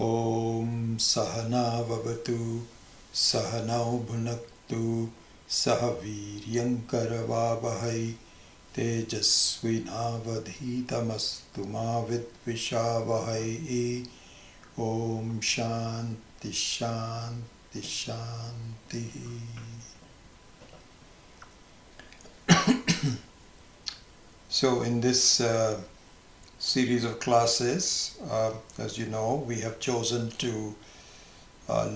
Om Sahana Vavatu Sahanau Bhunaktu Sahaviryankaravavahai Tejasvinavadhitamastu ma vidvishavahai. Om Shanti Shanti Shanti. So in this series of classes, as you know, we have chosen to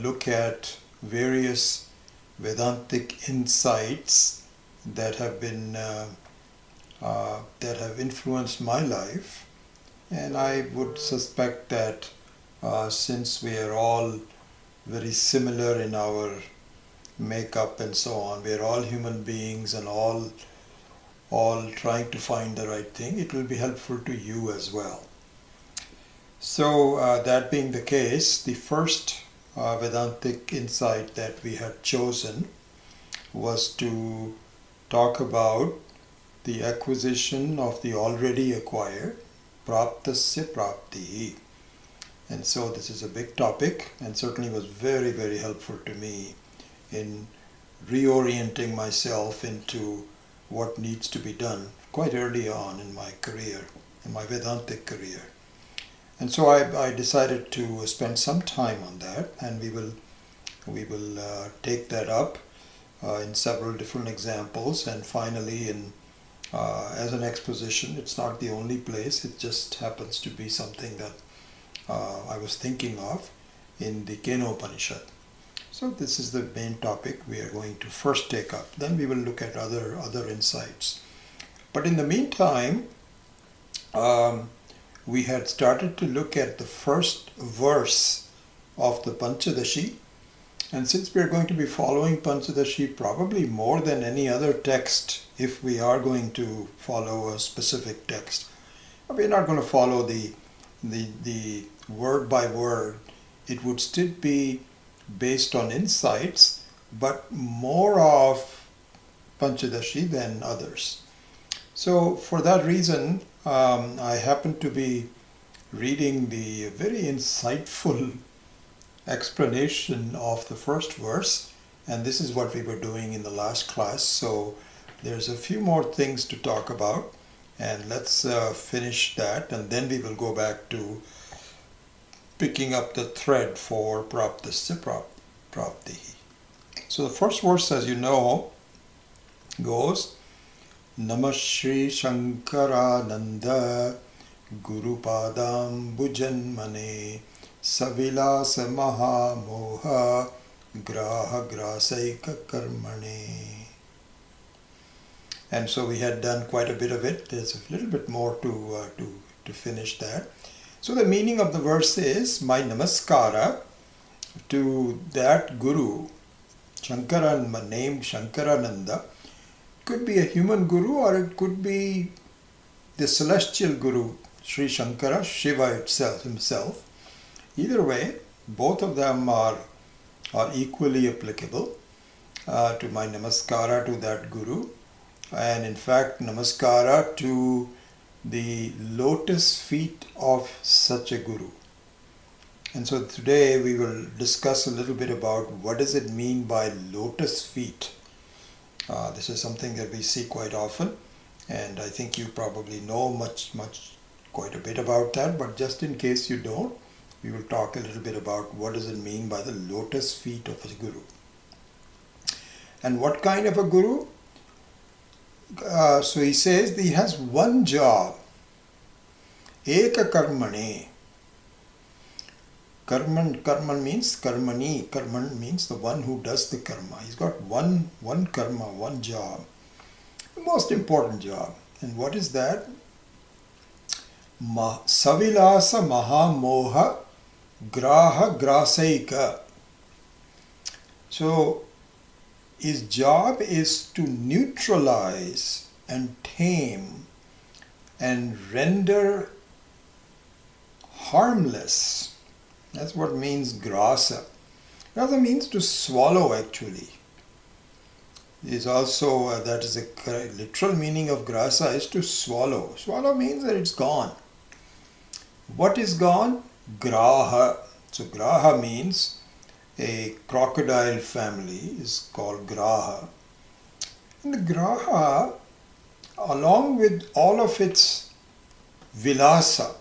look at various Vedantic insights that have been that have influenced my life, and I would suspect that since we are all very similar in our makeup and so on, we are all human beings and all trying to find the right thing, it will be helpful to you as well. So that being the case, the first Vedantic insight that we had chosen was to talk about the acquisition of the already acquired, praptasya prapti. And so this is a big topic and certainly was very, very helpful to me in reorienting myself into what needs to be done quite early on in my career, in my Vedantic career. And so I decided to spend some time on that, and we will take that up in several different examples, and finally in as an exposition. It's not the only place, it just happens to be something that I was thinking of in the Kenopanishad. So this is the main topic we are going to first take up. Then we will look at other insights. But in the meantime, we had started to look at the first verse of the Panchadashi. And since we are going to be following Panchadashi probably more than any other text, if we are going to follow a specific text, we're not going to follow the word by word. It would still be based on insights, but more of Panchadashi than others. So for that reason, I happen to be reading the very insightful explanation of the first verse, and this is what we were doing in the last class. So there's a few more things to talk about, and let's finish that, and then we will go back to picking up the thread for praptasya prapti. So the first verse, as you know, goes Namah Shri Shankarananda Guru Padam Bhujanmane Savilasa Maha Moha Graha Grasaika Karmane. And so we had done quite a bit of it. There's a little bit more to finish that. So the meaning of the verse is, my namaskara to that Guru, Shankaran, named Shankarananda. It could be a human Guru or it could be the celestial Guru, Sri Shankara, Shiva himself. Either way, both of them are equally applicable to my namaskara to that Guru. And in fact, namaskara to the lotus feet of such a Guru. And so today we will discuss a little bit about what does it mean by lotus feet. This is something that we see quite often, and I think you probably know quite a bit about that, but just in case you don't, we will talk a little bit about what does it mean by the lotus feet of a Guru. And what kind of a Guru? So he says he has one job. Eka karmane. Karman means karmani. Karman means the one who does the karma. He's got one karma, one job. The most important job. And what is that? Savilasa mahamoha graha grasaika. So his job is to neutralize and tame and render harmless. That's what means grasa. Grasa means to swallow actually. Is also, that is a literal meaning of grasa is to swallow. Swallow means that it's gone. What is gone? Graha. So Graha means a crocodile family is called Graha. And the Graha, along with all of its vilasa.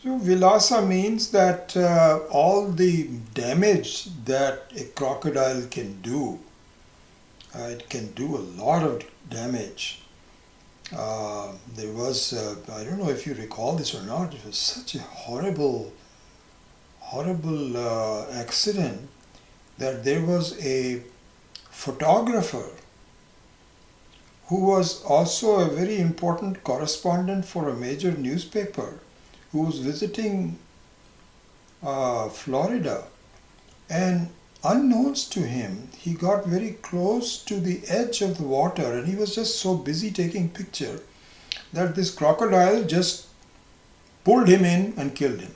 So vilasa means that all the damage that a crocodile can do, it can do a lot of damage. There was, I don't know if you recall this or not, it was such a horrible accident that there was a photographer who was also a very important correspondent for a major newspaper who was visiting Florida, and unknowns to him, he got very close to the edge of the water and he was just so busy taking picture that this crocodile just pulled him in and killed him.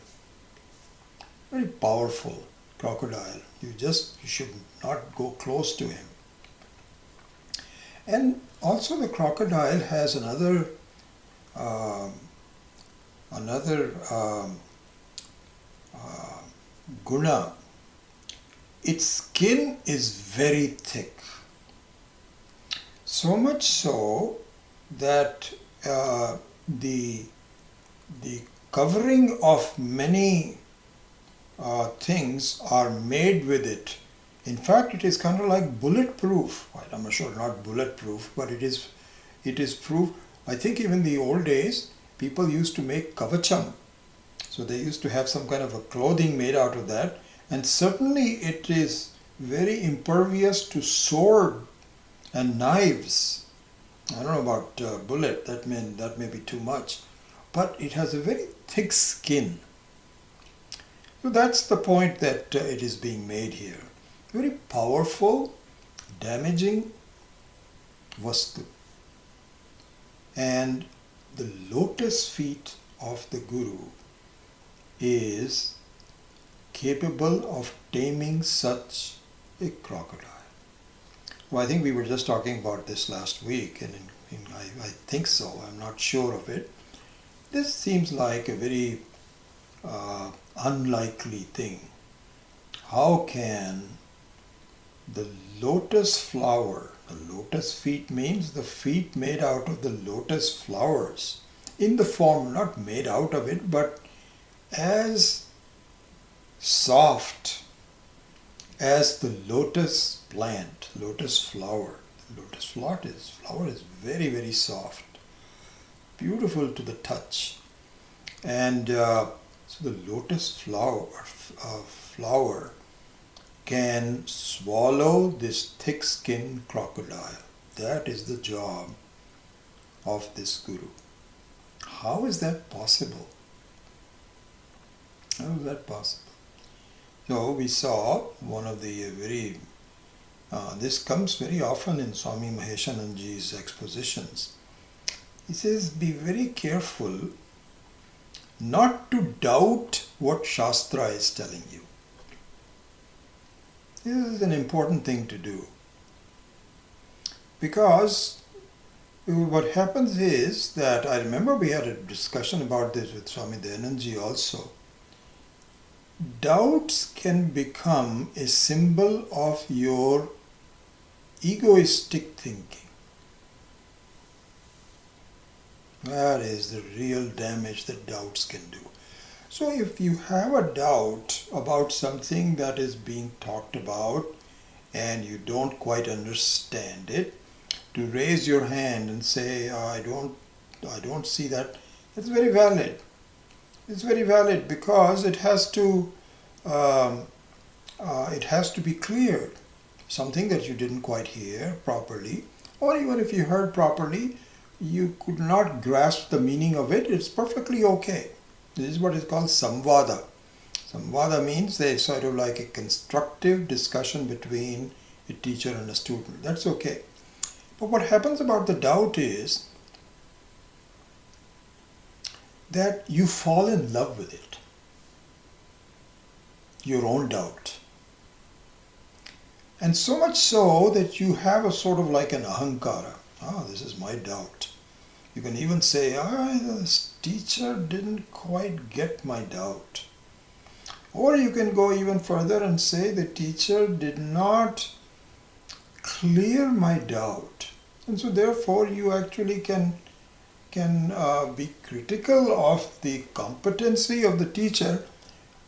Very powerful crocodile. You should not go close to him. And also the crocodile has another guna. Its skin is very thick. So much so that the covering of many things are made with it. In fact, it is kind of like bulletproof. I'm sure not bulletproof, but it is proof. I think even in the old days, people used to make kavacham. So they used to have some kind of a clothing made out of that. And certainly it is very impervious to sword and knives. I don't know about bullet, that may be too much. But it has a very thick skin. So that's the point that it is being made here. Very powerful, damaging vastu. And the lotus feet of the Guru is capable of taming such a crocodile. Well, I think we were just talking about this last week, and I think so, I'm not sure of it. This seems like a very unlikely thing. How can the lotus flower, the lotus feet means the feet made out of the lotus flowers, in the form, not made out of it, but as soft as the lotus plant, lotus flower. The lotus flower is very, very soft, beautiful to the touch. And so the lotus flower can swallow this thick-skinned crocodile. That is the job of this Guru. How is that possible? How is that possible? So we saw one of the this comes very often in Swami Maheshananji's expositions. He says, be very careful not to doubt what Shastra is telling you. This is an important thing to do. Because what happens is that, I remember we had a discussion about this with Swami Dayanandji also. Doubts can become a symbol of your egoistic thinking. That is the real damage that doubts can do. So if you have a doubt about something that is being talked about and you don't quite understand it, to raise your hand and say, I don't see that, it's very valid. It's very valid because it has to be cleared. Something that you didn't quite hear properly, or even if you heard properly, you could not grasp the meaning of it, it's perfectly okay. This is what is called samvada. Samvada means there's sort of like a constructive discussion between a teacher and a student. That's okay. But what happens about the doubt is that you fall in love with it. Your own doubt. And so much so that you have a sort of like an ahankara. This is my doubt. You can even say, this teacher didn't quite get my doubt. Or you can go even further and say the teacher did not clear my doubt. And so therefore you actually can be critical of the competency of the teacher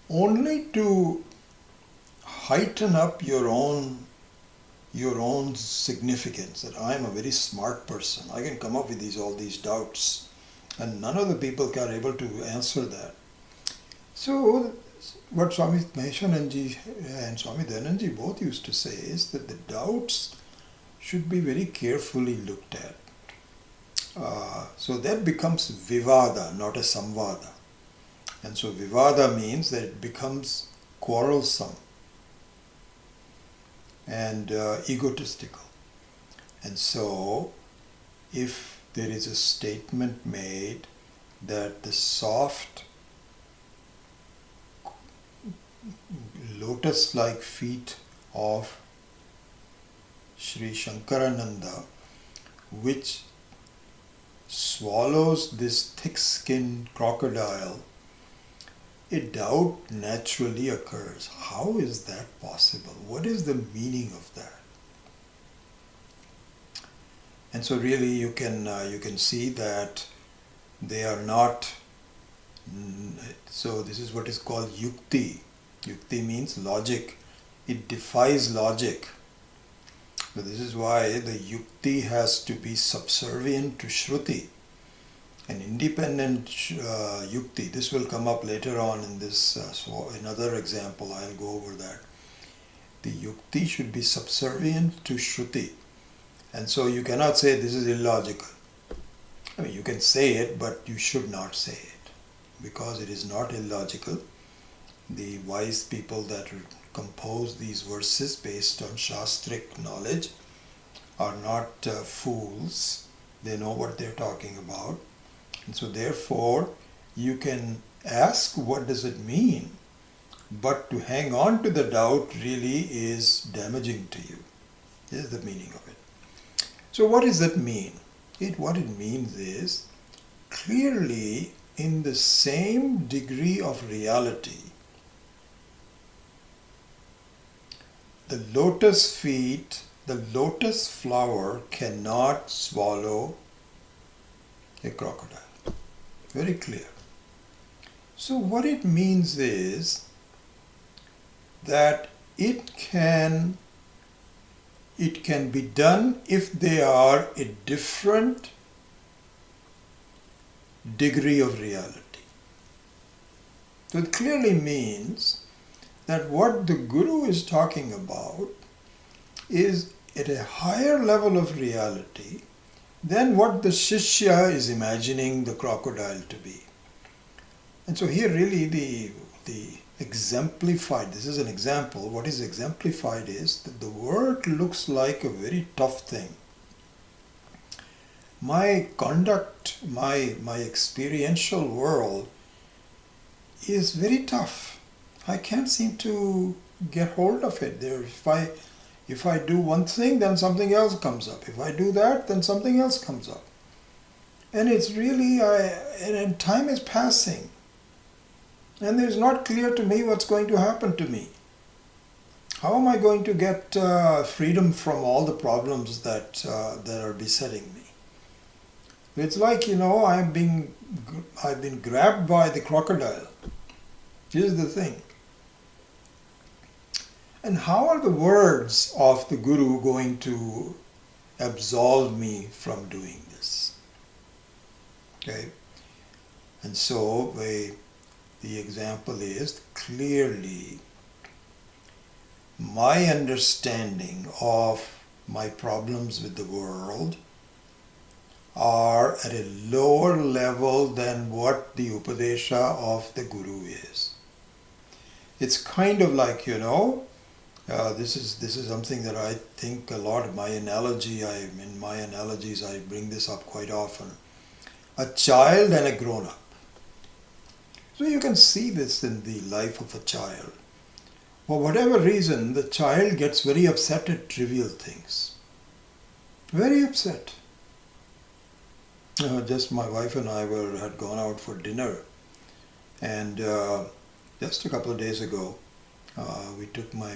only to heighten up your own significance, that I am a very smart person. I can come up with all these doubts, and none of the people are able to answer that. So what Swami Maheshananji and Swami Dayananji both used to say is that the doubts should be very carefully looked at. So that becomes vivada, not a samvada. And so vivada means that it becomes quarrelsome and egotistical. And so if there is a statement made that the soft lotus-like feet of Sri Shankarananda, which swallows this thick-skinned crocodile, a doubt naturally occurs. How is that possible? What is the meaning of that? And so really you can see that they are not. So this is what is called yukti. Yukti means logic. It defies logic. So this is why the yukti has to be subservient to shruti. An independent yukti. This will come up later on in this. So another example, I'll go over that. The yukti should be subservient to shruti. And so you cannot say this is illogical. I mean, you can say it, but you should not say it, because it is not illogical. The wise people that compose these verses based on Shastric knowledge are not fools. They know what they're talking about. And so therefore, you can ask what does it mean, but to hang on to the doubt really is damaging to you. This is the meaning of it. So what does that mean? What it means is, clearly in the same degree of reality, the lotus feet, the lotus flower cannot swallow a crocodile. Very clear. So what it means is that it can be done if they are a different degree of reality. So it clearly means that what the Guru is talking about is at a higher level of reality than what the Shishya is imagining the crocodile to be. And so here really the exemplified, this is an example, what is exemplified is that the world looks like a very tough thing. My conduct, my experiential world is very tough. I can't seem to get hold of it. If I do one thing, then something else comes up. If I do that, then something else comes up. And it's really, and time is passing. And it's not clear to me what's going to happen to me. How am I going to get freedom from all the problems that are besetting me? It's like, I've been grabbed by the crocodile. Here's the thing. And how are the words of the Guru going to absolve me from doing this? Okay? And so the example is, clearly my understanding of my problems with the world are at a lower level than what the Upadesha of the Guru is. It's kind of like, this is something that I think a lot of in my analogies I bring this up quite often. A child and a grown-up. So you can see this in the life of a child. For whatever reason, the child gets very upset at trivial things. Very upset. Just my wife and I had gone out for dinner, and just a couple of days ago, we took my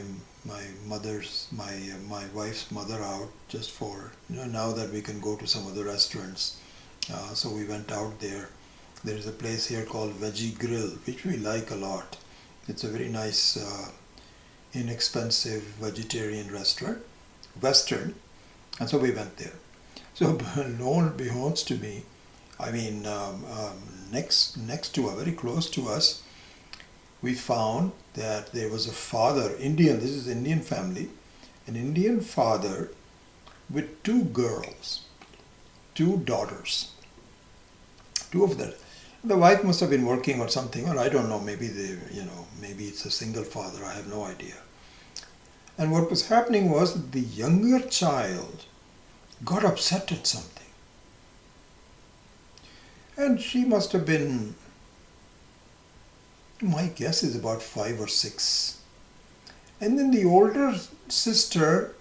wife's mother out just for, now that we can go to some other restaurants. So we went out there. There's a place here called Veggie Grill, which we like a lot. It's a very nice, inexpensive vegetarian restaurant, Western, and so we went there. So lo and behold to me, I mean, next to, very close to us, we found that there was a father, Indian, this is an Indian family, an Indian father with two girls, two daughters, two of them. The wife must have been working or something, or I don't know, maybe maybe it's a single father, I have no idea. And what was happening was that the younger child got upset at something. And she must have been, my guess is about 5 or 6. And then the older sister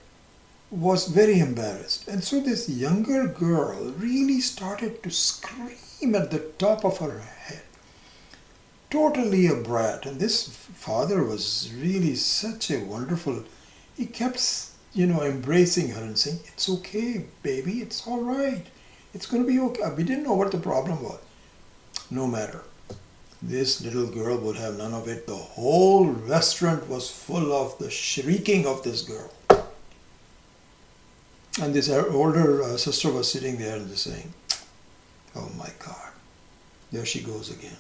was very embarrassed. And so this younger girl really started to scream at the top of her head. Totally a brat. And this father was really such a wonderful, he kept, embracing her and saying, "It's okay, baby, it's all right. It's going to be okay." We didn't know what the problem was. No matter. This little girl would have none of it. The whole restaurant was full of the shrieking of this girl. And this older sister was sitting there and just saying, "Oh my God, there she goes again."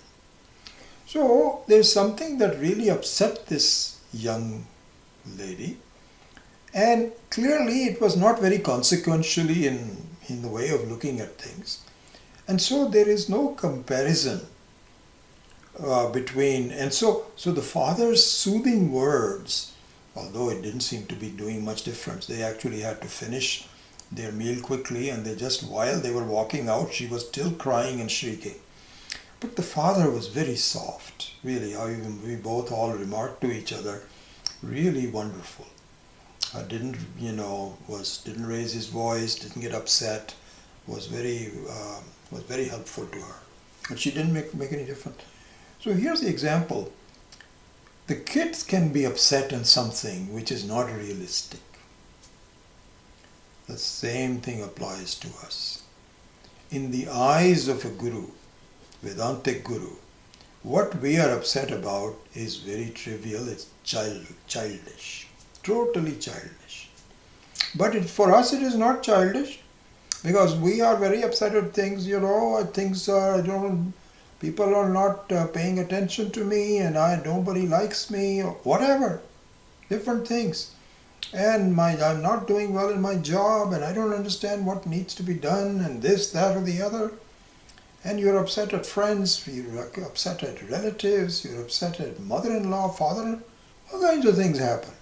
So there's something that really upset this young lady. And clearly it was not very consequentially in the way of looking at things. And so there is no comparison between, and so the father's soothing words, although it didn't seem to be doing much difference, they actually had to finish their meal quickly, and while they were walking out, she was still crying and shrieking. But the father was very soft, really. We both all remarked to each other, really wonderful. Didn't raise his voice, didn't get upset, was very helpful to her. But she didn't make any difference. So here's the example. The kids can be upset in something which is not realistic. The same thing applies to us. In the eyes of a guru, Vedantic guru, what we are upset about is very trivial, it's childish. Totally childish. But for us it is not childish, because we are very upset at things, people are not paying attention to me, and nobody likes me, or whatever, different things. And I'm not doing well in my job, and I don't understand what needs to be done, and this, that, or the other. And you're upset at friends, you're upset at relatives, you're upset at mother-in-law, father, all kinds of things happen.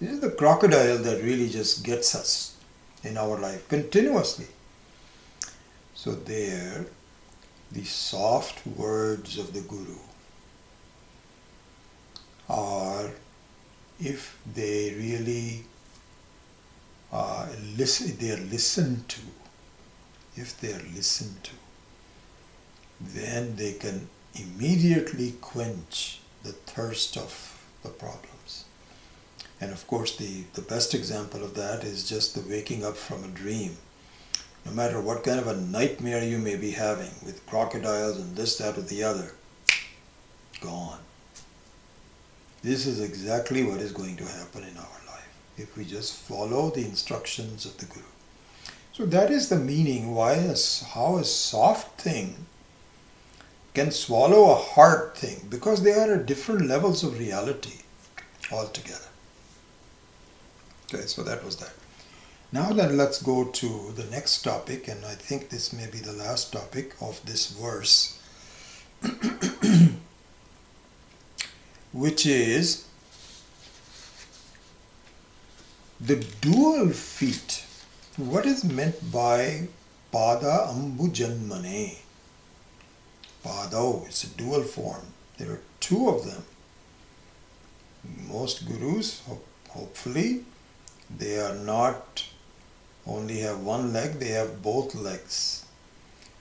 This is the crocodile that really just gets us in our life continuously. So there, the soft words of the Guru are, if they really they are listened to, then they can immediately quench the thirst of the problems. And of course, the best example of that is just the waking up from a dream. No matter what kind of a nightmare you may be having with crocodiles and this, that, or the other, gone. This is exactly what is going to happen in our life if we just follow the instructions of the Guru. So that is the meaning how a soft thing can swallow a hard thing, because they are at different levels of reality altogether. Okay, so that was that. Now then, let's go to the next topic, and I think this may be the last topic of this verse, which is the dual feet. What is meant by pada ambujanmane? Pado, it's a dual form. There are two of them. Most gurus, hopefully, they are not only have one leg, they have both legs.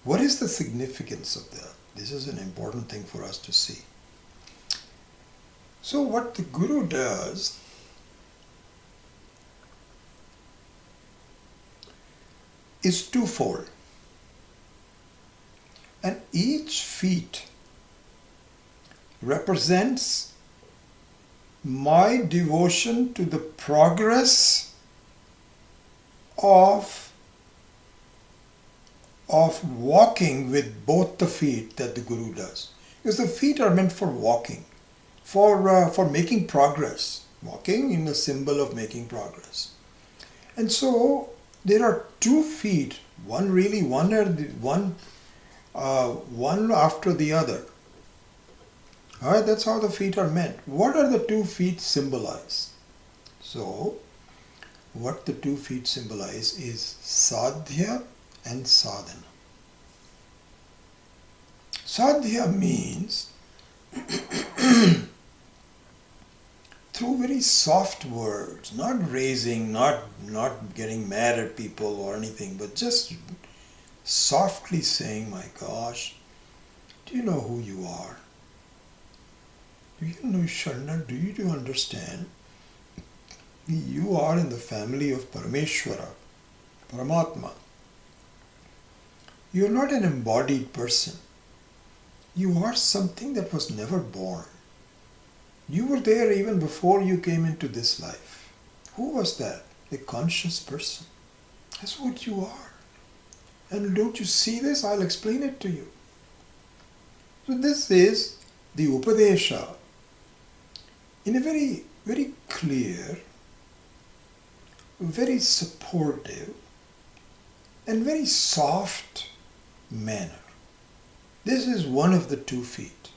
What is the significance of that? This is an important thing for us to see. So what the Guru does is twofold. And each feet represents my devotion to the progress of walking with both the feet that the Guru does. Because the feet are meant for walking, for making progress. Walking in the symbol of making progress. And so there are 2 feet, one after the other. Alright, that's how the feet are meant. What are the 2 feet symbolize? So, what the 2 feet symbolize is sadhya and sadhana. Sadhya means through very soft words, not raising, not getting mad at people or anything, but just softly saying, my gosh, do you know who you are? Do you know, Sharna, do you understand? You are in the family of Parameshwara, Paramatma. You are not an embodied person. You are something that was never born. You were there even before you came into this life. Who was that? A conscious person. That's what you are. And don't you see this? I'll explain it to you. So this is the Upadesha in a very, very clear, very supportive, and very soft manner. This is one of the 2 feet.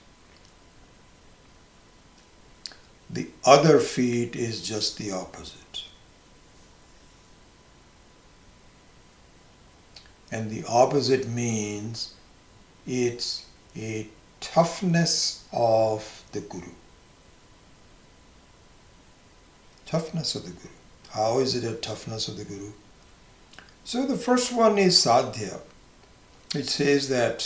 The other feet is just the opposite. And the opposite means it's a toughness of the Guru. Toughness of the Guru. How is it a toughness of the Guru? So the first one is sadhya. It says that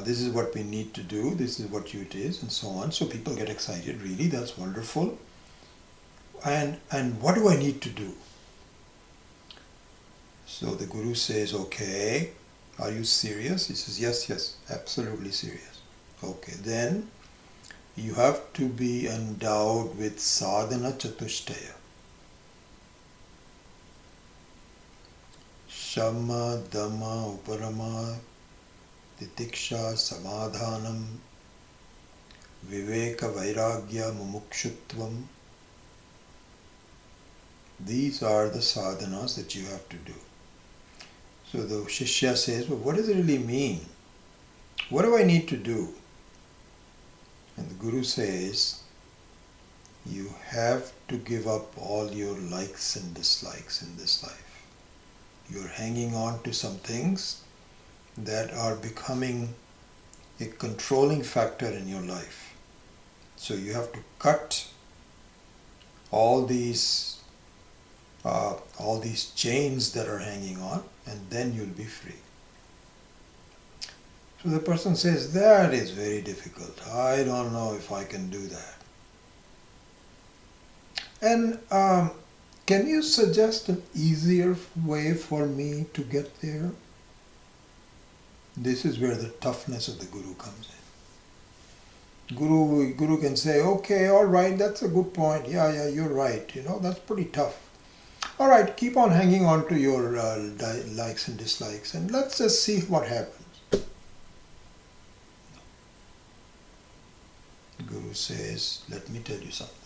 this is what we need to do, this is what it is, and so on. So people get excited, really, that's wonderful. And what do I need to do? So the Guru says, okay, are you serious? He says, yes, absolutely serious. Okay, then you have to be endowed with sadhana chatushtaya. Shama, Dhamma, Uparama, Titiksha, Samadhanam, Viveka, Vairagya, Mumukshutvam. These are the sadhanas that you have to do. So the Shishya says, well, what does it really mean? What do I need to do? And the Guru says, you have to give up all your likes and dislikes in this life. You're hanging on to some things that are becoming a controlling factor in your life. So you have to cut all these chains that are hanging on, and then you'll be free. So the person says, that is very difficult. I don't know if I can do that. And can you suggest an easier way for me to get there? This is where the toughness of the Guru comes in. Guru can say, okay, all right, that's a good point. Yeah, you're right. That's pretty tough. All right, keep on hanging on to your likes and dislikes, and let's just see what happens. The Guru says, let me tell you something.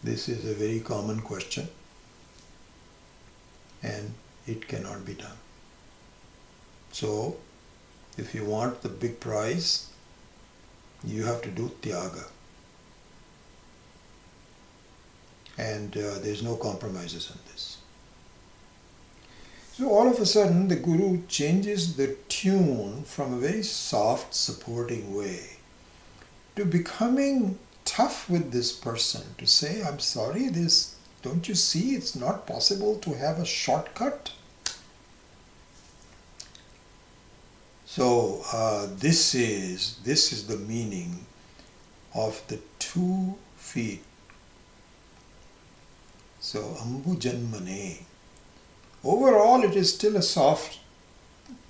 This is a very common question, and it cannot be done. So, if you want the big prize, you have to do Tyaga. And there's no compromises on this. So all of a sudden, the Guru changes the tune from a very soft, supporting way to becoming tough with this person, to say, I'm sorry, don't you see it's not possible to have a shortcut? So this is the meaning of the 2 feet. So ambujanmane. Overall, it is still a soft.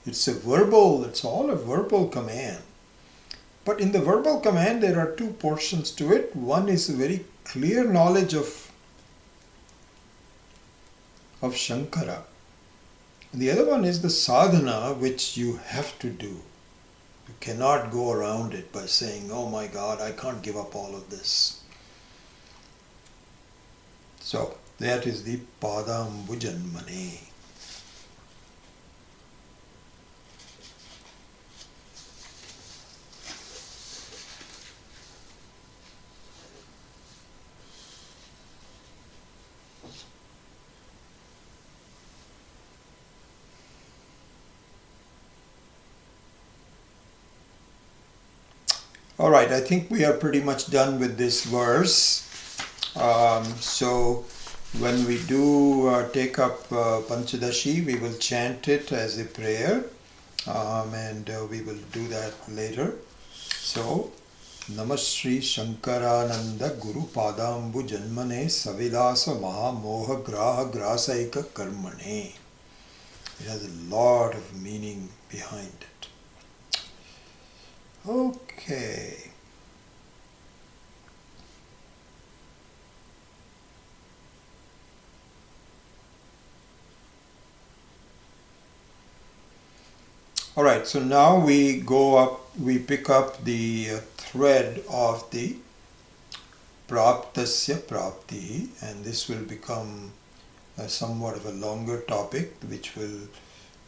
It's all a verbal command. But in the verbal command, there are 2 portions to it. One is a very clear knowledge of Shankara. And the other one is the sadhana which you have to do. You cannot go around it by saying, oh my God, I can't give up all of this. So that is the Padambujanmane. All right, I think we are pretty much done with this verse. So when we do take up Panchadashi, we will chant it as a prayer, and we will do that later. So, Namashri Shankarananda Guru Padambu Janmane Savilasa Maha Moha Graha Grasaika Karmane. It has a lot of meaning behind it. Okay. All right, so now we pick up the thread of the Praptasya Prapti, and this will become somewhat of a longer topic which will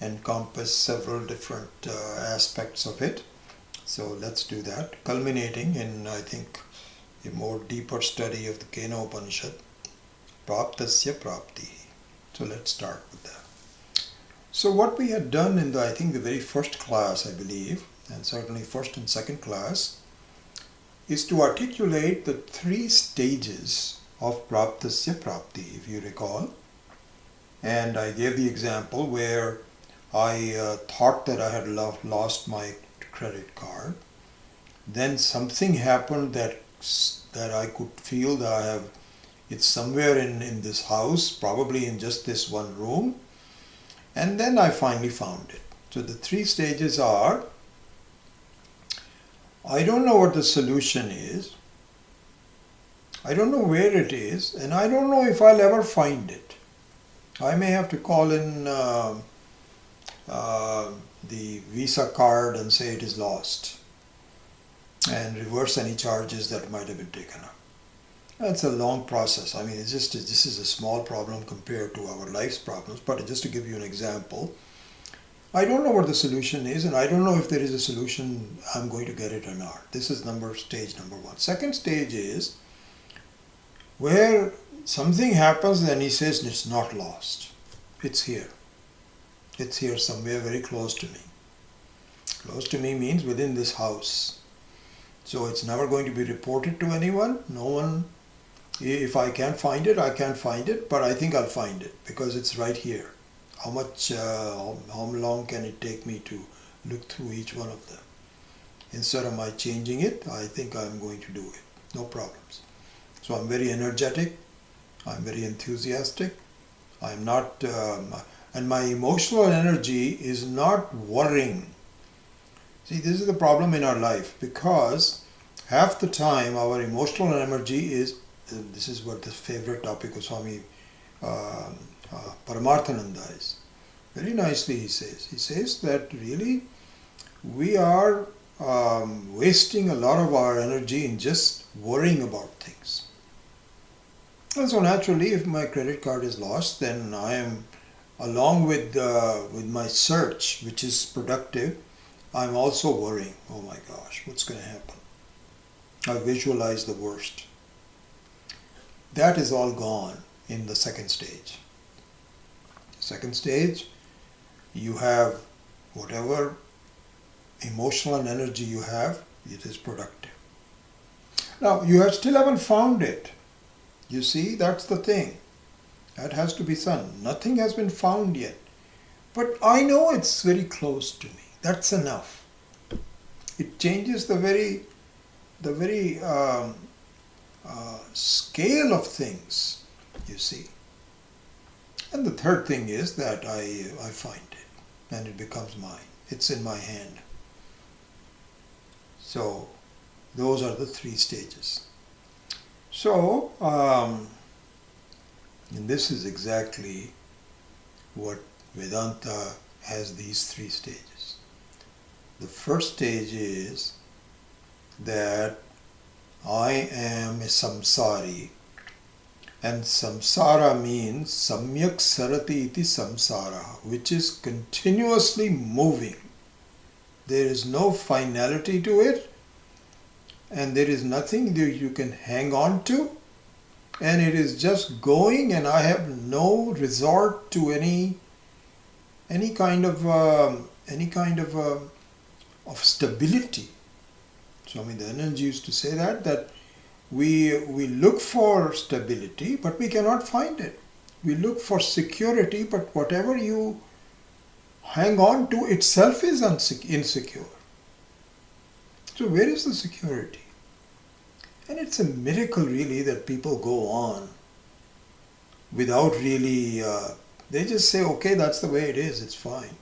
encompass several different aspects of it. So let's do that, culminating in, I think, a more deeper study of the Kena Upanishad, Praptasya Prapti. So let's start with that. So what we had done in I think the very first class, I believe, and certainly first and second class, is to articulate the 3 stages of Praptasya Prapti, if you recall. And I gave the example where I thought that I had lost my credit card. Then something happened that I could feel that it's somewhere in this house, probably in just this one room. And then I finally found it. So the 3 stages are, I don't know what the solution is, I don't know where it is, and I don't know if I'll ever find it. I may have to call in the Visa card and say it is lost and reverse any charges that might have been taken up. That's a long process. I mean, this is a small problem compared to our life's problems, but just to give you an example, I don't know what the solution is, and I don't know if there is a solution, I'm going to get it or not. This is stage number 1. Second stage is where something happens, then he says it's not lost. It's here. It's here somewhere very close to me. Close to me means within this house. So it's never going to be reported to anyone. No one, if I can't find it, I can't find it, but I think I'll find it because it's right here. How long can it take me to look through each one of them? Instead of my changing it, I think I'm going to do it. No problems. So I'm very energetic. I'm very enthusiastic. I'm not, and my emotional energy is not worrying. See, this is the problem in our life, because half the time our emotional energy is, this is what the favorite topic of Swami Paramarthananda is. Very nicely he says that really we are wasting a lot of our energy in just worrying about things. And so naturally, if my credit card is lost, then I am, along with my search, which is productive, I'm also worrying, oh my gosh, what's going to happen? I visualize the worst. That is all gone in the second stage. Second stage, you have whatever emotional and energy you have, it is productive. Now, you still haven't found it. You see, that's the thing. That has to be done. Nothing has been found yet. But I know it's very close to me. That's enough. It changes the very scale of things, you see. And the third thing is that I find it and it becomes mine. It's in my hand. So those are the three stages. So, and this is exactly what Vedanta has, these three stages. The first stage is that I am a samsari, and samsara means samyak sarati iti samsara, which is continuously moving. There is no finality to it, and there is nothing that you can hang on to, and it is just going, and I have no resort to any kind of stability. Swami Dayananda used to say that we look for stability, but we cannot find it. We look for security, but whatever you hang on to itself is insecure. So where is the security? And it's a miracle really that people go on without really, they just say, okay, that's the way it is, it's fine.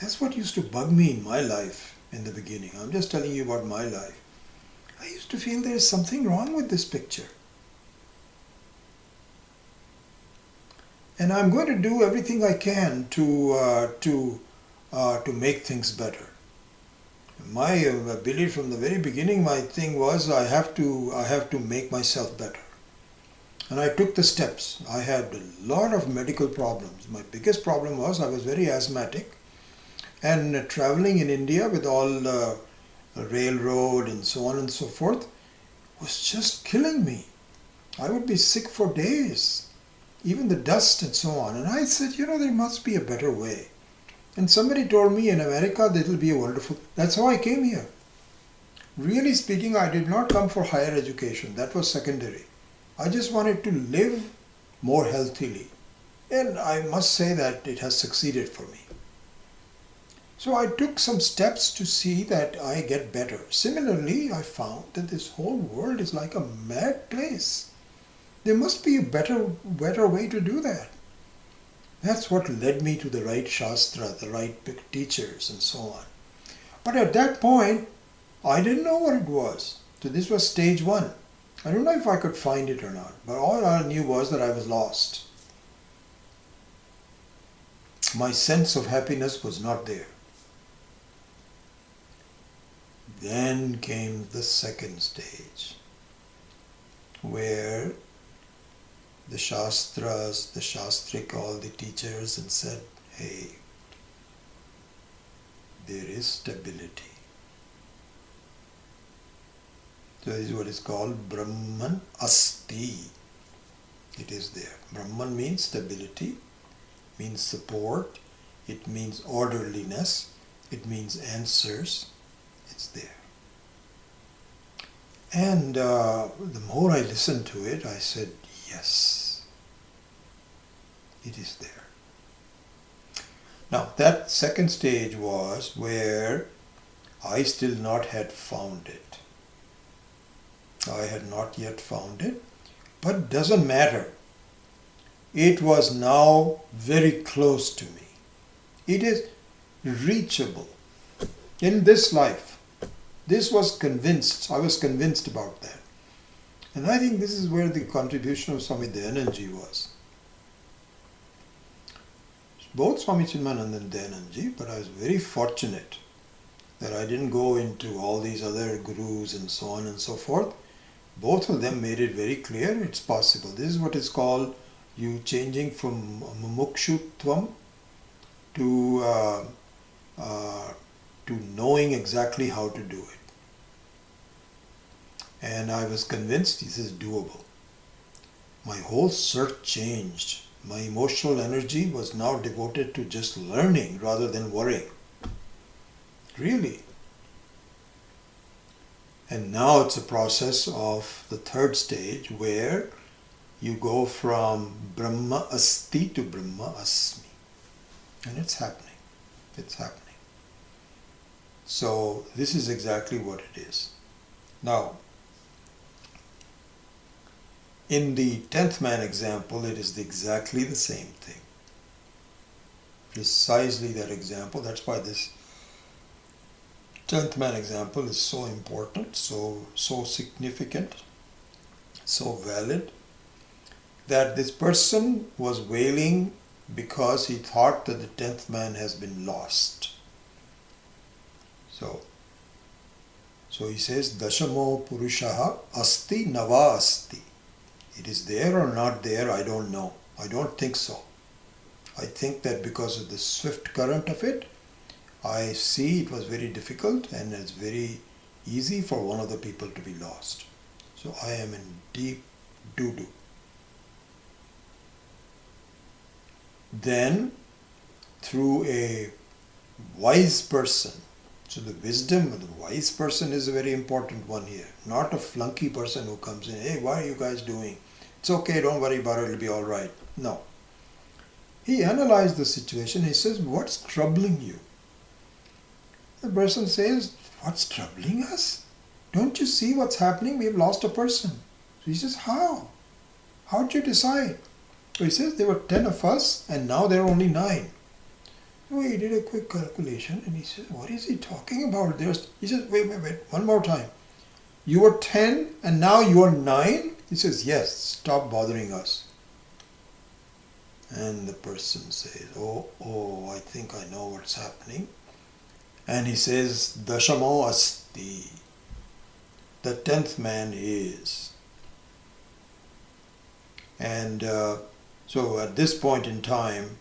That's what used to bug me in my life in the beginning. I'm just telling you about my life. I used to feel there is something wrong with this picture. And I'm going to do everything I can to make things better. My belief from the very beginning, my thing was I have to make myself better. And I took the steps. I had a lot of medical problems. My biggest problem was I was very asthmatic, and traveling in India with all the railroad and so on and so forth was just killing me. I would be sick for days, even the dust and so on. And I said, there must be a better way. And somebody told me in America that will be a wonderful... That's how I came here. Really speaking, I did not come for higher education. That was secondary. I just wanted to live more healthily. And I must say that it has succeeded for me. So I took some steps to see that I get better. Similarly, I found that this whole world is like a mad place. There must be a better way to do that. That's what led me to the right Shastra, the right teachers and so on. But at that point, I didn't know what it was. So this was stage one. I don't know if I could find it or not, but all I knew was that I was lost. My sense of happiness was not there. Then came the second stage, where the Shastras, the Shastrik, all the teachers, and said, hey, there is stability. So this is what is called Brahman Asti. It is there. Brahman means stability, means support, it means orderliness, it means answers. It's there. And the more I listened to it, I said, yes, it is there. Now, that second stage was where I still not had found it. I had not yet found it, but doesn't matter. It was now very close to me. It is reachable in this life. I was convinced about that. And I think this is where the contribution of Swami Dayananda was. Both Swami Chinmayananda and Dayananda, but I was very fortunate that I didn't go into all these other gurus and so on and so forth. Both of them made it very clear it's possible. This is what is called you changing from mumukshutvam to knowing exactly how to do it. And I was convinced this is doable. My whole search changed. My emotional energy was now devoted to just learning rather than worrying. Really. And now it's a process of the third stage where you go from Brahma Asti to Brahma Asmi. And it's happening. It's happening. So this is exactly what it is. Now, in the 10th man example, it is exactly the same thing. Precisely that example. That's why this 10th man example is so important, so significant, so valid, that this person was wailing because he thought that the 10th man has been lost. So he says, Dashamo Purushaha Asti Nava Asti. It is there or not there, I don't know. I don't think so. I think that because of the swift current of it, I see it was very difficult and it's very easy for one of the people to be lost. So I am in deep doo-doo. Then, through a wise person, so the wisdom of the wise person is a very important one here. Not a flunky person who comes in, hey, what are you guys doing? It's okay, don't worry about it, it'll be all right. No. He analyzed the situation. He says, what's troubling you? The person says, what's troubling us? Don't you see what's happening? We have lost a person. So he says, how? How did you decide? So he says, there were 10 of us and now there are only 9. So he did a quick calculation and he said, what is he talking about? He says, wait, one more time. You were 10 and now you are 9? He says, yes, stop bothering us. And the person says, oh, I think I know what's happening. And he says, Dashamo Asti. The 10th man is. And so at this point in time,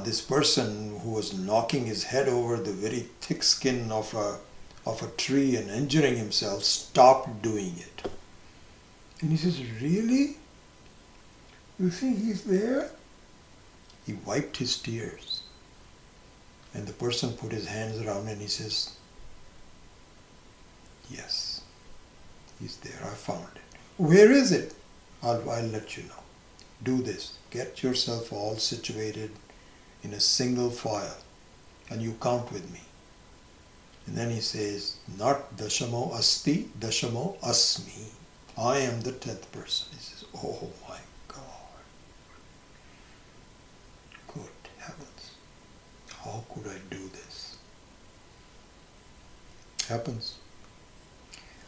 this person who was knocking his head over the very thick skin of a tree and injuring himself stopped doing it. And he says, really? You think he's there? He wiped his tears. And the person put his hands around and he says, yes, he's there, I found it. Where is it? I'll let you know. Do this. Get yourself all situated in a single file and you count with me. And then he says, not Dashamo Asti, Dashamo Asmi. I am the 10th person. He says, oh my God. Good heavens. How could I do this? Happens.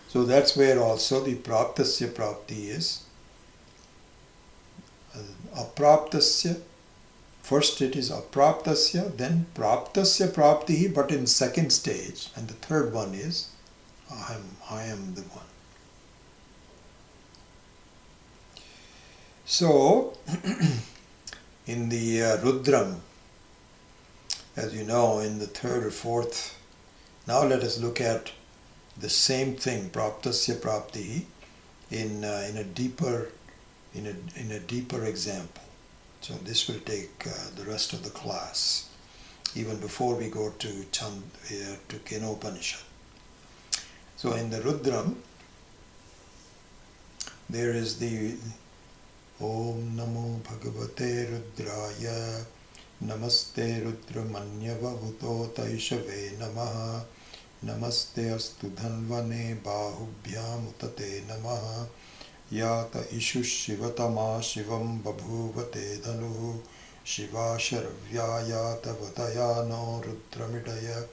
So that's where also the praptasya prapti is. Apraptasya. First it is apraptasya, then praptasya prapti, but in second stage. And the third one is, I am the one. So, in the Rudram, as you know, in the third or fourth, now let us look at the same thing, praptasya prapti, in a deeper example. So this will take the rest of the class, even before we go to Kenopanishad. So in the Rudram, there is the Om Namo Bhagavate Rudraya Namaste Rudramanyava Bhuto Taishave Namaha Namaste Astu Dhanvane Bahubhyam Utate Namaha Yata Ishu Shivatama Shivam Babhuvate Dhanuhu Shiva Sharavyayata Vatayano Rudramidaya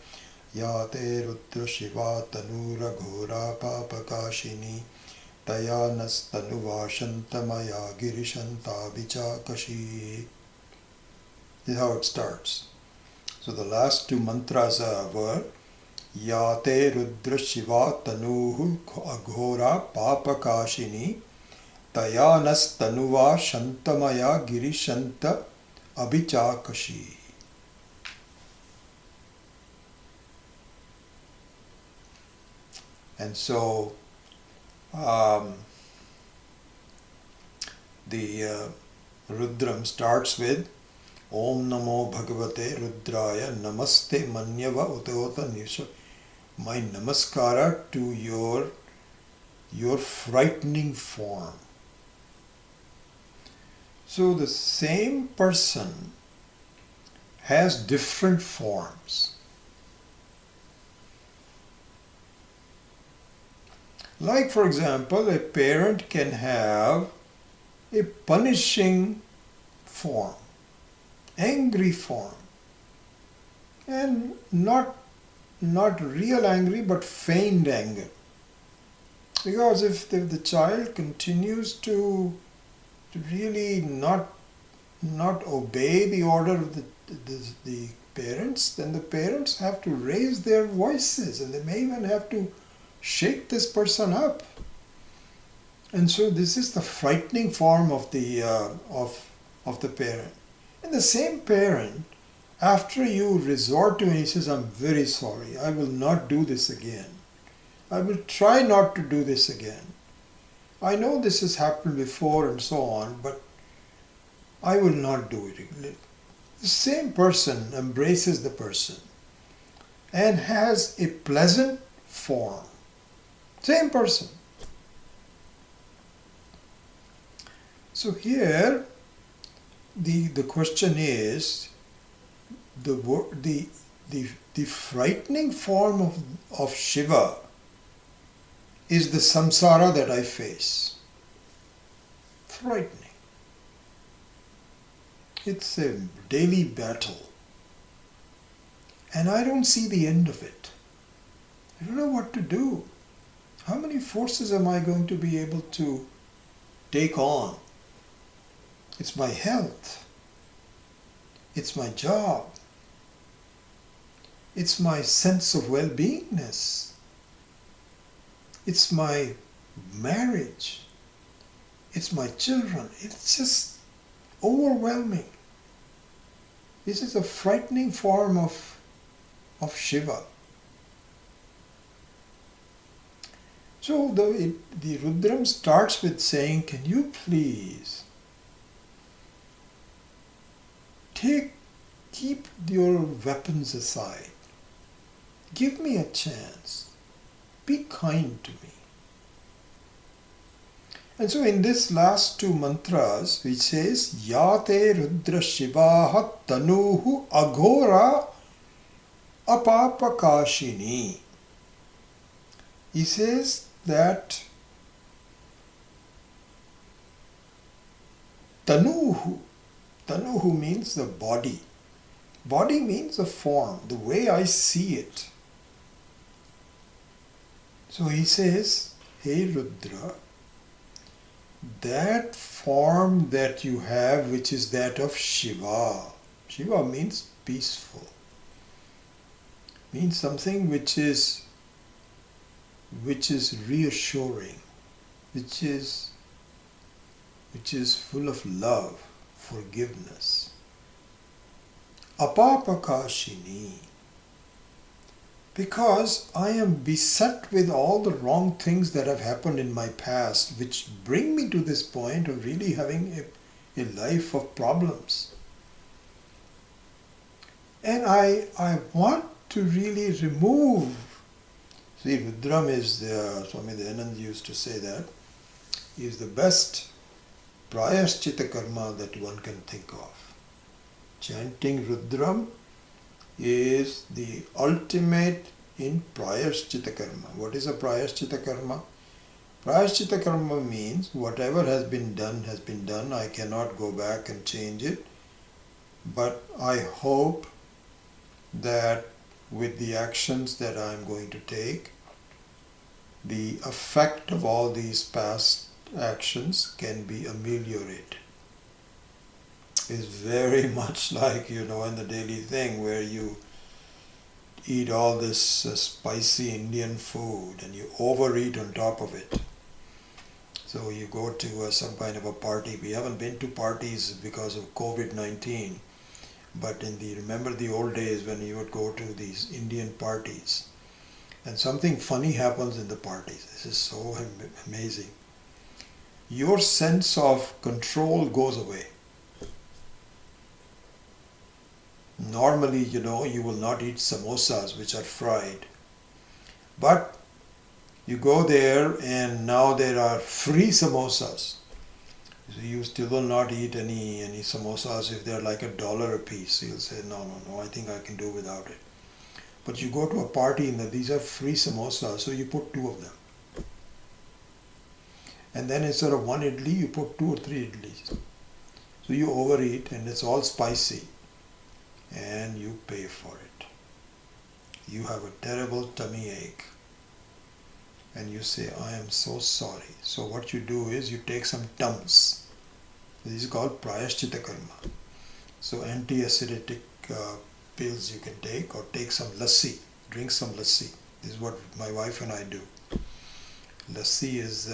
Yate Rudra Shiva Tanura Ghora Papakashini Taya Nastanuva Shantamaya Girishanta Vichakashi. This is how it starts. So the last two mantras were Yate Rudra Shiva Tanuhu Aghora Papakashini Taya Nastanuva Shantamaya Girishanta Abhichakashi. And so the Rudram starts with Om Namo Bhagavate Rudraya Namaste Manyava Utota Nisha. My namaskara to your frightening form. So the same person has different forms. Like, for example, a parent can have a punishing form, angry form, and not real angry but feigned anger. Because if the child continues to really not obey the order of the parents, then the parents have to raise their voices, and they may even have to shake this person up. And so this is the frightening form of the parent. And the same parent, after you resort to him, he says, "I'm very sorry. I will not do this again. I will try not to do this again. I know this has happened before and so on, but I will not do it again." The same person embraces the person and has a pleasant form. Same person. So here the question is, the frightening form of Shiva is the samsara that I face. Frightening. It's a daily battle. And I don't see the end of it. I don't know what to do. How many forces am I going to be able to take on? It's my health. It's my job. It's my sense of well-beingness. It's my marriage. It's my children. It's just overwhelming. This is a frightening form of Shiva. So the Rudram starts with saying, "Can you please keep your weapons aside. Give me a chance. Be kind to me." And so in this last two mantras, which says, "Yate Rudra Shivaha Tanuhu Aghora Apapakashini." He says that Tanuhu means the body. Body means the form, the way I see it. So he says, "Hey Rudra, that form that you have, which is that of Shiva." Shiva means peaceful. Means something which is reassuring, which is full of love, forgiveness. Apapakashini. Because I am beset with all the wrong things that have happened in my past, which bring me to this point of really having a life of problems. And I want to really remove. See, Rudram is Swami Dayananda used to say that he is the best prayaschitta karma that one can think of. Chanting Rudram is the ultimate in prayaschitta karma. What is a prayaschitta karma? Prayaschitta karma means whatever has been done has been done. I cannot go back and change it. But I hope that with the actions that I am going to take, the effect of all these past actions can be ameliorated. It's very much like, in the daily thing where you eat all this spicy Indian food and you overeat on top of it. So you go to some kind of a party. We haven't been to parties because of COVID-19, but remember the old days when you would go to these Indian parties and something funny happens in the parties. This is so amazing. Your sense of control goes away. Normally, you will not eat samosas which are fried. But you go there and now there are free samosas. So you still will not eat any samosas if they're like $1 a piece. You'll say, no, I think I can do without it. But you go to a party and these are free samosas, so you put 2 of them. and then instead of one idli, you put 2 or 3 idlis. So you overeat and it's all spicy and you pay for it. You have a terrible tummy ache and you say, I am so sorry. So what you do is you take some Tums. This is called Prayaschitta Karma. So anti-acidic pills you can take, or take some lassi. Drink some lassi. This is what my wife and I do. Lassi is,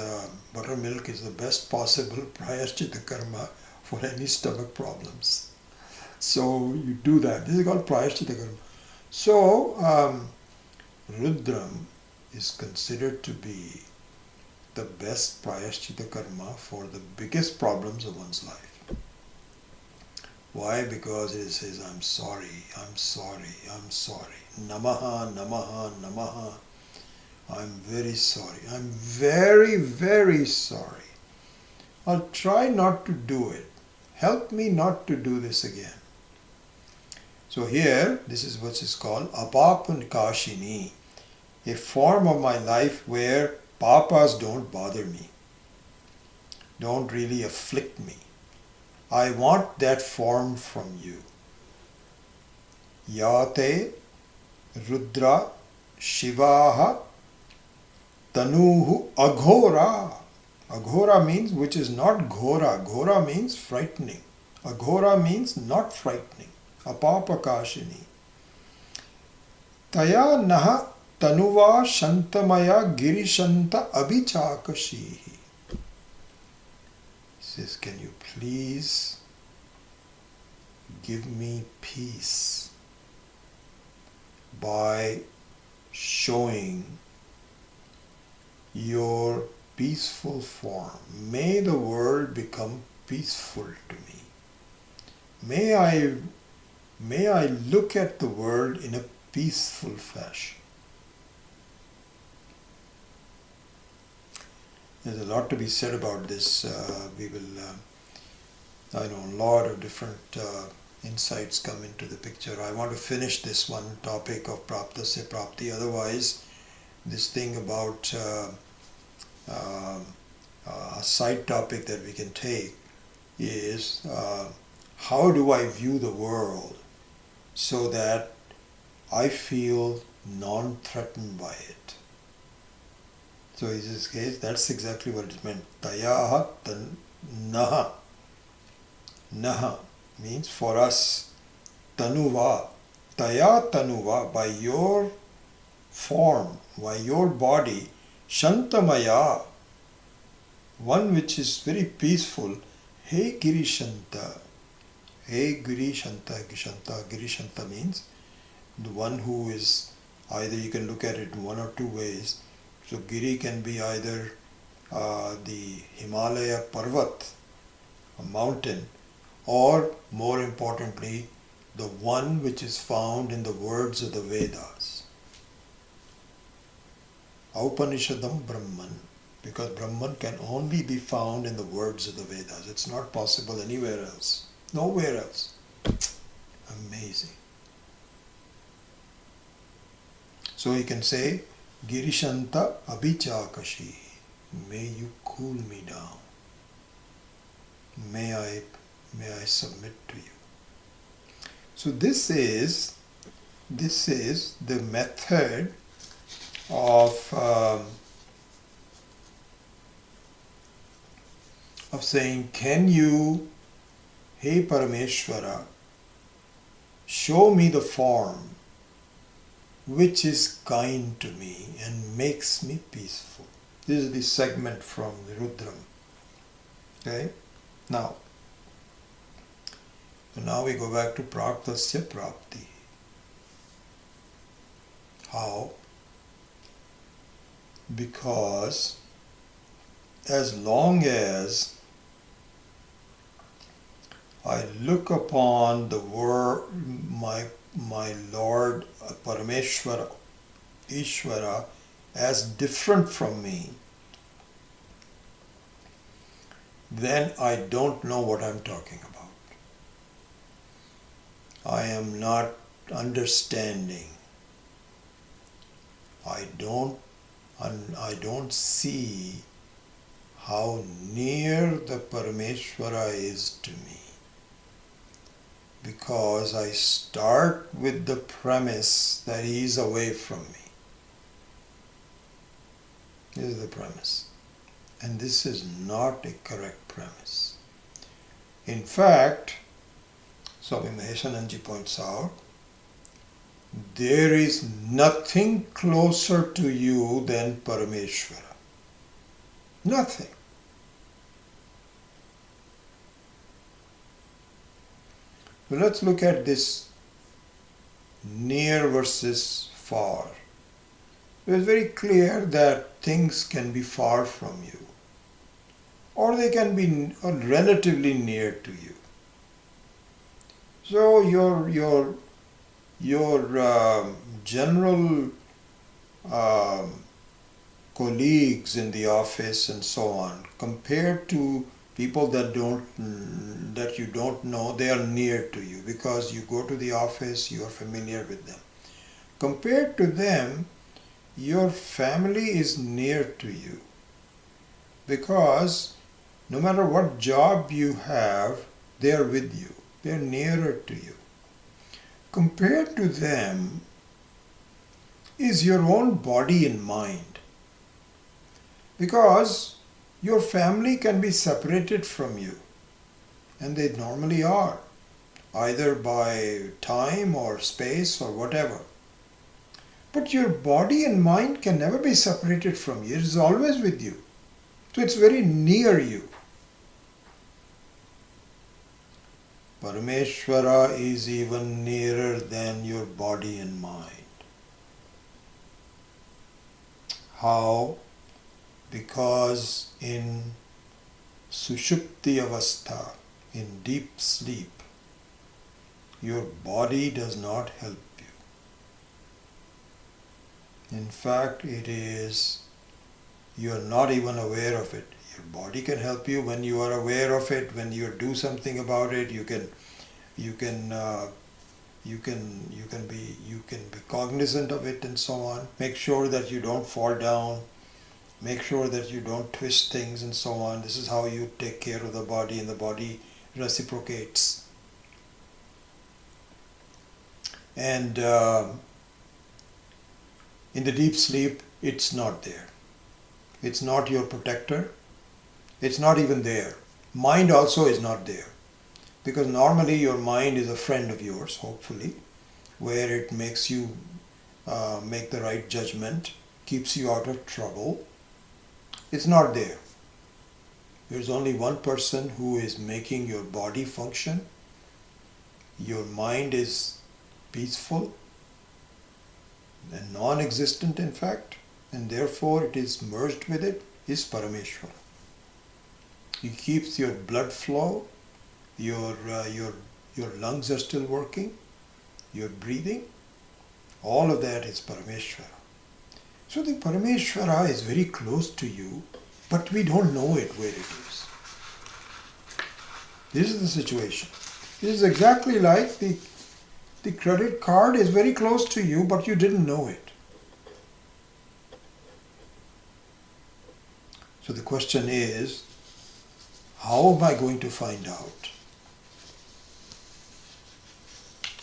buttermilk is the best possible Prayaschitta Karma for any stomach problems. So you do that. This is called Prayaschitta Karma. So Rudram is considered to be the best Prayaschitta Karma for the biggest problems of one's life. Why? Because it says, I'm sorry, I'm sorry, I'm sorry. Namaha, Namaha, Namaha. I'm very sorry. I'm very, very sorry. I'll try not to do it. Help me not to do this again. So here, this is what is called Apapankashini, a form of my life where papas don't bother me, don't really afflict me. I want that form from you. Yate Rudra Shivaha Tanuhu Aghora. Aghora means which is not Ghora. Ghora means frightening. Aghora means not frightening. Apapakashini. Taya naha tanuva shantamaya girishanta abhichakashihi. Says, can you please give me peace by showing your peaceful form. May the world become peaceful to me. May I look at the world in a peaceful fashion. There's a lot to be said about this. We will, I know, a lot of different insights come into the picture. I want to finish this one topic of Praptasya Prapti. Otherwise, this thing about a side topic that we can take is how do I view the world so that I feel non-threatened by it. So in this case, that's exactly what it meant. Tayaha naha. Naha means for us. Tanuva. Taya tanuva, by your form, by your body. Shantamaya, one which is very peaceful. Hey Girishanta. Hey Girishanta. Girishanta means the one who is, either you can look at it in one or two ways. So Giri can be either the Himalaya Parvat, a mountain, or more importantly, the one which is found in the words of the Vedas. Aupanishadam Brahman, because Brahman can only be found in the words of the Vedas. It's not possible anywhere else. Nowhere else. Amazing. So he can say, Girishanta Abhichakashi, may you cool me down. May I submit to you. So this is the method of saying, can you, hey Parameshwara, show me the form which is kind to me and makes me peaceful. This is the segment from the Rudram. Okay? Now we go back to Praptasya Prapti. How? Because as long as I look upon the word, my Lord Parameshwara, Ishvara, as different from me, then I don't know what I'm talking about. I am not understanding. I don't see how near the Parameshvara is to me. Because I start with the premise that he is away from me. This is the premise. And this is not a correct premise. In fact, Swami Maheshananji points out, there is nothing closer to you than Parameshvara. Nothing. So let's look at this near versus far. It is very clear that things can be far from you, or they can be relatively near to you. So your general colleagues in the office and so on, compared to people that you don't know, they are near to you because you go to the office, you are familiar with them. Compared to them, your family is near to you because no matter what job you have, they are with you. They are nearer to you. Compared to them is your own body and mind, because your family can be separated from you, and they normally are, either by time or space or whatever. But your body and mind can never be separated from you. It is always with you. So it's very near you. Parameshvara is even nearer than your body and mind. How? Because in Sushupti Avastha, in deep sleep, your body does not help you. In fact, you are not even aware of it. Your body can help you when you are aware of it, when you do something about it. You can be cognizant of it and so on. Make sure that you don't fall down. Make sure that you don't twist things and so on. This is how you take care of the body, and the body reciprocates. And in the deep sleep, it's not there. It's not your protector. It's not even there. Mind also is not there. Because normally your mind is a friend of yours, hopefully, where it makes you make the right judgment, keeps you out of trouble. It's not there. There's only one person who is making your body function. Your mind is peaceful and non-existent, in fact, and therefore it is merged with it, is Parameshwara. He keeps your blood flow, your lungs are still working, your breathing, all of that is Parameshwara. So the Parameshwara is very close to you, but we don't know it where it is. This is the situation. This is exactly like the credit card is very close to you, but you didn't know it. So the question is, how am I going to find out?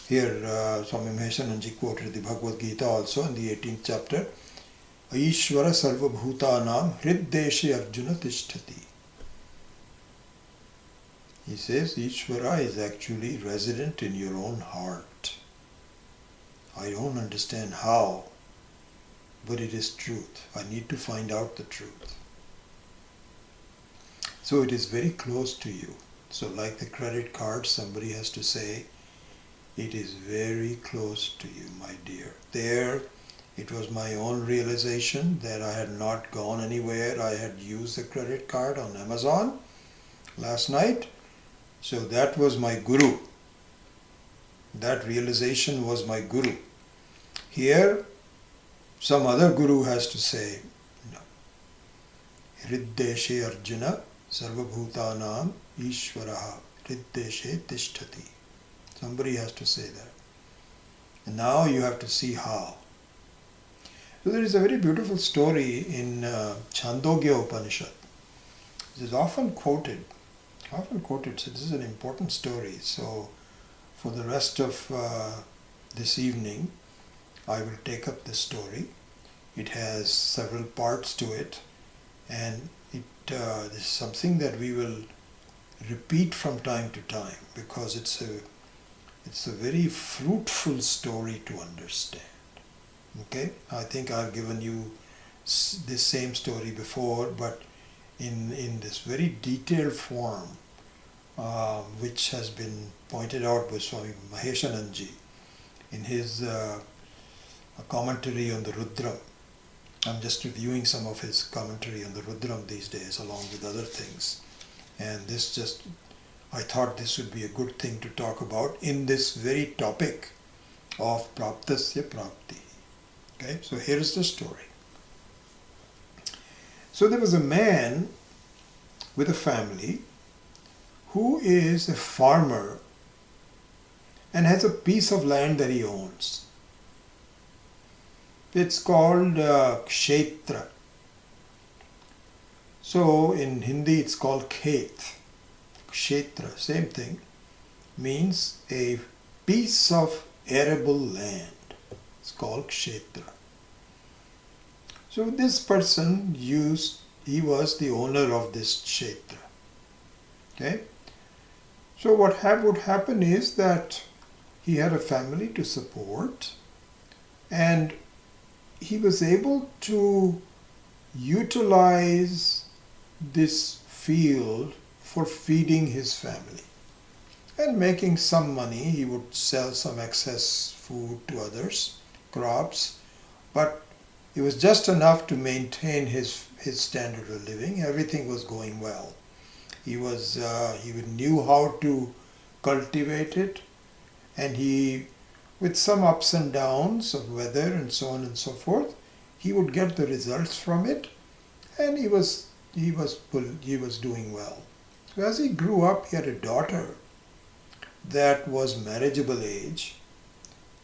Here Swami Maheshananji quoted the Bhagavad Gita also in the 18th chapter. Aishvara sarvabhutanam hriddeshe arjuna tishtati. He says Ishvara is actually resident in your own heart. I don't understand how, but it is truth. I need to find out the truth. So it is very close to you. So like the credit card, somebody has to say, it is very close to you, my dear. There, it was my own realization that I had not gone anywhere. I had used the credit card on Amazon last night. So that was my guru. That realization was my guru. Here, some other guru has to say, no. Hriddeshe Arjuna sarvabhutanam ishvaraha hriddeshe tishtati. Somebody has to say that. And now you have to see how. So there is a very beautiful story in Chandogya Upanishad. This is often quoted. So this is an important story. So for the rest of this evening, I will take up this story. It has several parts to it, and this is something that we will repeat from time to time because it's a very fruitful story to understand. Okay, I think I've given you this same story before, but in this very detailed form, which has been pointed out by Swami Maheshananji in his commentary on the Rudram. I'm just reviewing some of his commentary on the Rudram these days along with other things. And I thought this would be a good thing to talk about in this very topic of Praptasya Prapti. Okay, so here's the story. So there was a man with a family who is a farmer and has a piece of land that he owns. It's called Kshetra. So in Hindi it's called Khet. Kshetra, same thing, means a piece of arable land. It's called Kshetra. So this person he was the owner of this Kshetra. Okay? So what would happen is that he had a family to support, and he was able to utilize this field for feeding his family and making some money. He would sell some excess food to others, crops, but it was just enough to maintain his standard of living. Everything was going well. He knew how to cultivate it, and with some ups and downs of weather and so on and so forth, he would get the results from it, and he was doing well. So as he grew up, he had a daughter that was marriageable age,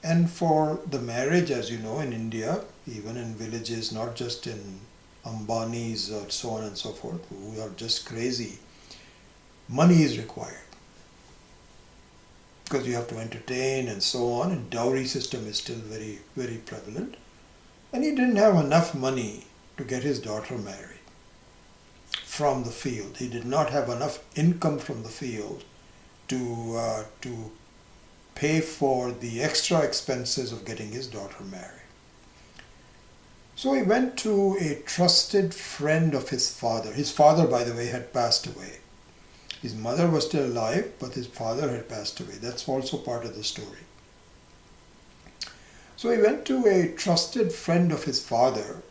and for the marriage, as you know, in India, even in villages, not just in Ambanis or so on and so forth, who are just crazy, money is required because you have to entertain and so on, and dowry system is still very, very prevalent. And he didn't have enough money to get his daughter married from the field. He did not have enough income from the field to pay for the extra expenses of getting his daughter married. So he went to a trusted friend of his father. His father, by the way, had passed away. His mother was still alive, but his father had passed away. That's also part of the story. So he went to a trusted friend of his father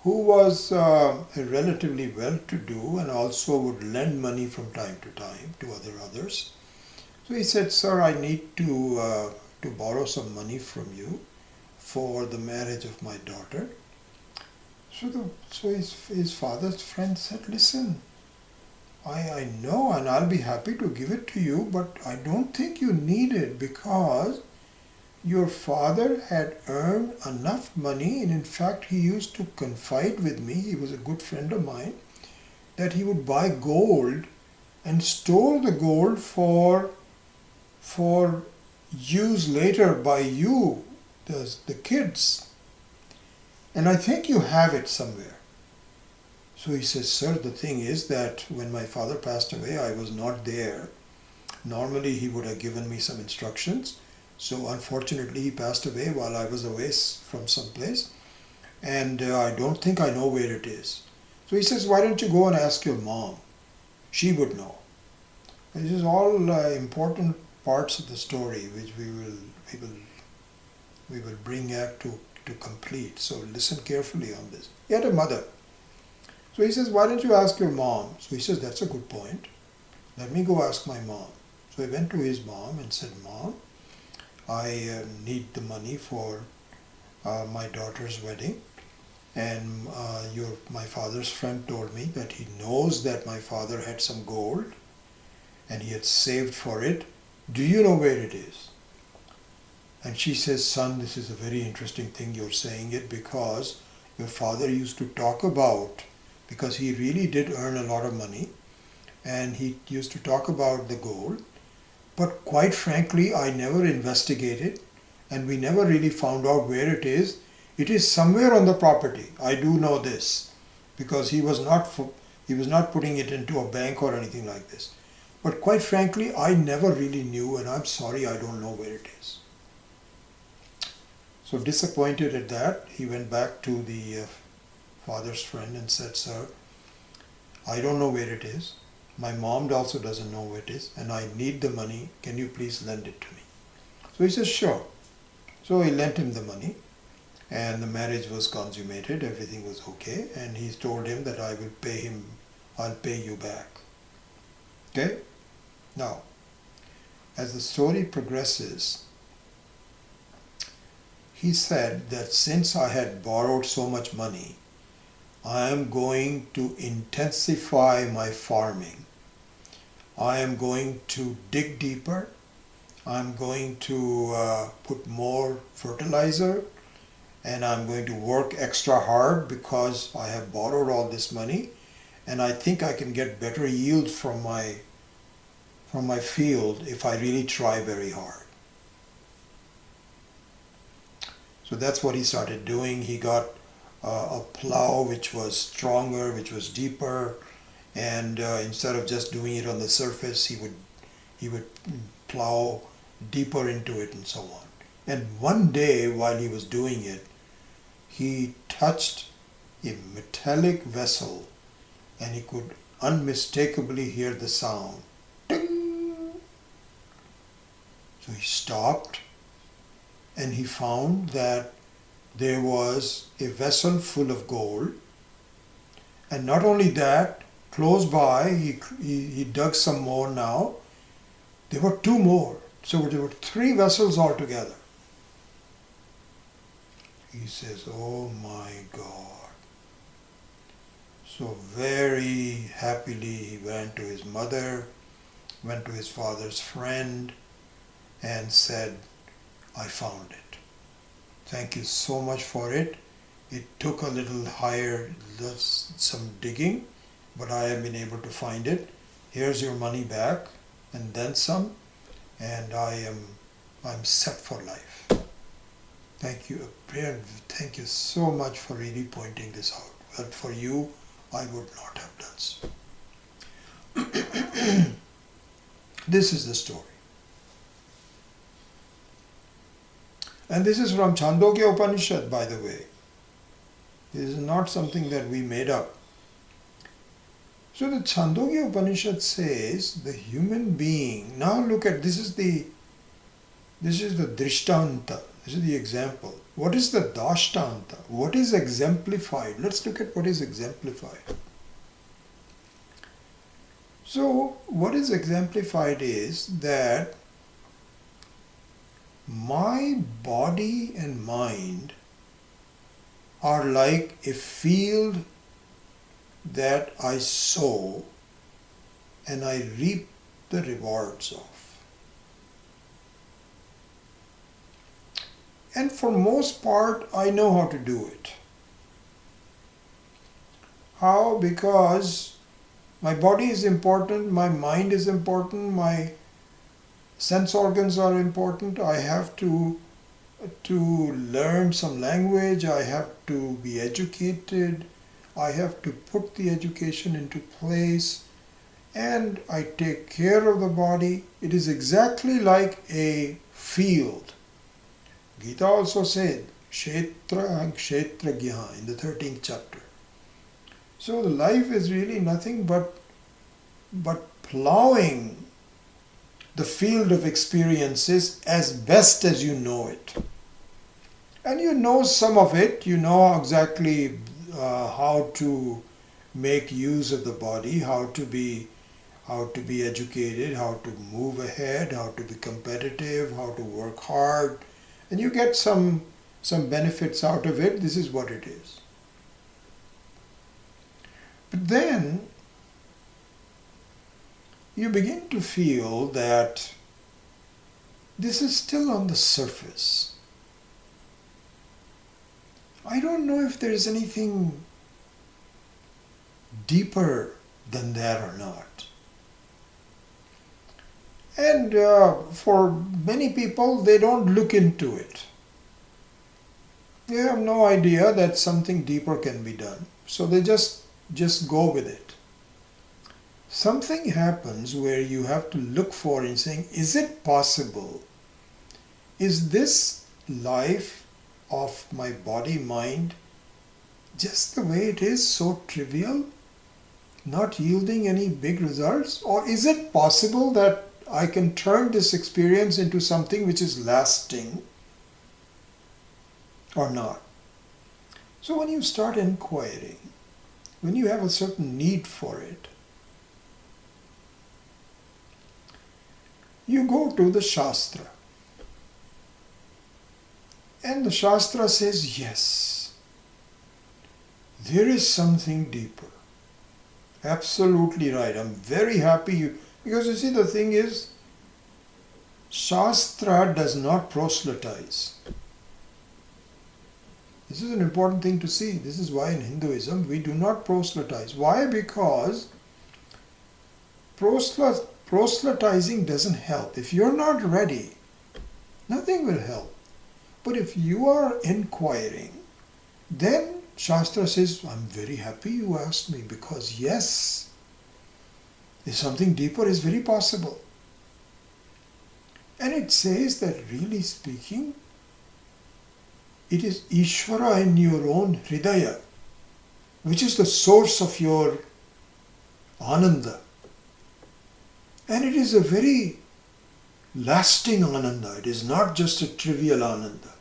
who was relatively well-to-do and also would lend money from time to time to others. So he said, "Sir, I need to borrow some money from you for the marriage of my daughter." So his father's friend said, "Listen, I know, and I'll be happy to give it to you, but I don't think you need it because your father had earned enough money, and in fact he used to confide with me, he was a good friend of mine, that he would buy gold and store the gold for use later by you, the kids. And I think you have it somewhere." So he says, "Sir, the thing is that when my father passed away, I was not there. Normally he would have given me some instructions. So unfortunately he passed away while I was away from some place, and I don't think I know where it is." So he says, "Why don't you go and ask your mom? She would know." This is all important parts of the story which we will bring out to complete. So listen carefully on this. He had a mother. So he says, "Why don't you ask your mom?" So he says, "That's a good point. Let me go ask my mom." So he went to his mom and said, "Mom, I need the money for my daughter's wedding, and my father's friend told me that he knows that my father had some gold and he had saved for it. Do you know where it is?" And she says, "Son, this is a very interesting thing you're saying it, because your father used to talk about because he really did earn a lot of money, and he used to talk about the gold. But quite frankly, I never investigated, and we never really found out where it is. It is somewhere on the property. I do know this, because he was not putting it into a bank or anything like this. But quite frankly, I never really knew, and I'm sorry, I don't know where it is. So disappointed at that, he went back to the father's friend and said, "Sir, I don't know where it is. My mom also doesn't know where it is, and I need the money. Can you please lend it to me?" So he says, "Sure." So he lent him the money, and the marriage was consummated. Everything was okay, and he told him that I'll pay you back. Okay? Now, as the story progresses, he said that since I had borrowed so much money, I am going to intensify my farming. I am going to dig deeper. I'm going to put more fertilizer, and I'm going to work extra hard because I have borrowed all this money, and I think I can get better yield from my field if I really try very hard. So that's what he started doing. He got a plow which was stronger, which was deeper, and instead of just doing it on the surface, he would plow deeper into it and so on. And one day while he was doing it, he touched a metallic vessel, and he could unmistakably hear the sound. Ding! So he stopped, and he found that there was a vessel full of gold. And not only that, close by, he dug some more now. There were two more. So there were three vessels altogether. He says, "Oh my God." So very happily he went to his mother, went to his father's friend, and said, "I found it. Thank you so much for it. It took a little higher, some digging, but I have been able to find it. Here's your money back, and then some, and I'm set for life." Thank you. Thank you so much for really pointing this out. But for you, I would not have done so. This is the story. And this is from Chandogya Upanishad, by the way. This is not something that we made up. So the Chandogya Upanishad says the human being, now look at, this is the Drishtanta, this is the example. What is the Dashtanta? What is exemplified? Let's look at what is exemplified. So what is exemplified is that my body and mind are like a field that I sow and I reap the rewards of. And for most part, I know how to do it. How? Because my body is important, my mind is important, my sense organs are important. I have to learn some language, I have to be educated, I have to put the education into place, and I take care of the body. It is exactly like a field. Gita also said, Kshetra and Kshetragya in the 13th chapter. So the life is really nothing but plowing the field of experiences as best as you know it. And you know some of it, you know exactly how to make use of the body, how to be educated, how to move ahead, how to be competitive, how to work hard, and you get some benefits out of it. This is what it is. But then you begin to feel that this is still on the surface. I don't know if there is anything deeper than that or not. And for many people, they don't look into it. They have no idea that something deeper can be done. So they just go with it. Something happens where you have to look for and saying, is it possible? Is this life of my body, mind, just the way it is, so trivial, not yielding any big results? Or is it possible that I can turn this experience into something which is lasting or not? So when you start inquiring, when you have a certain need for it, you go to the Shastra. And the Shastra says, yes, there is something deeper. Absolutely right. I'm very happy because you see, the thing is, Shastra does not proselytize. This is an important thing to see. This is why in Hinduism we do not proselytize. Why? Because proselytizing doesn't help. If you're not ready, nothing will help. But if you are inquiring, then Shastra says, I'm very happy you asked me, because yes, if something deeper is very possible. And it says that really speaking, it is Ishvara in your own Hridaya, which is the source of your Ananda. And it is a very lasting Ananda. It is not just a trivial Ananda.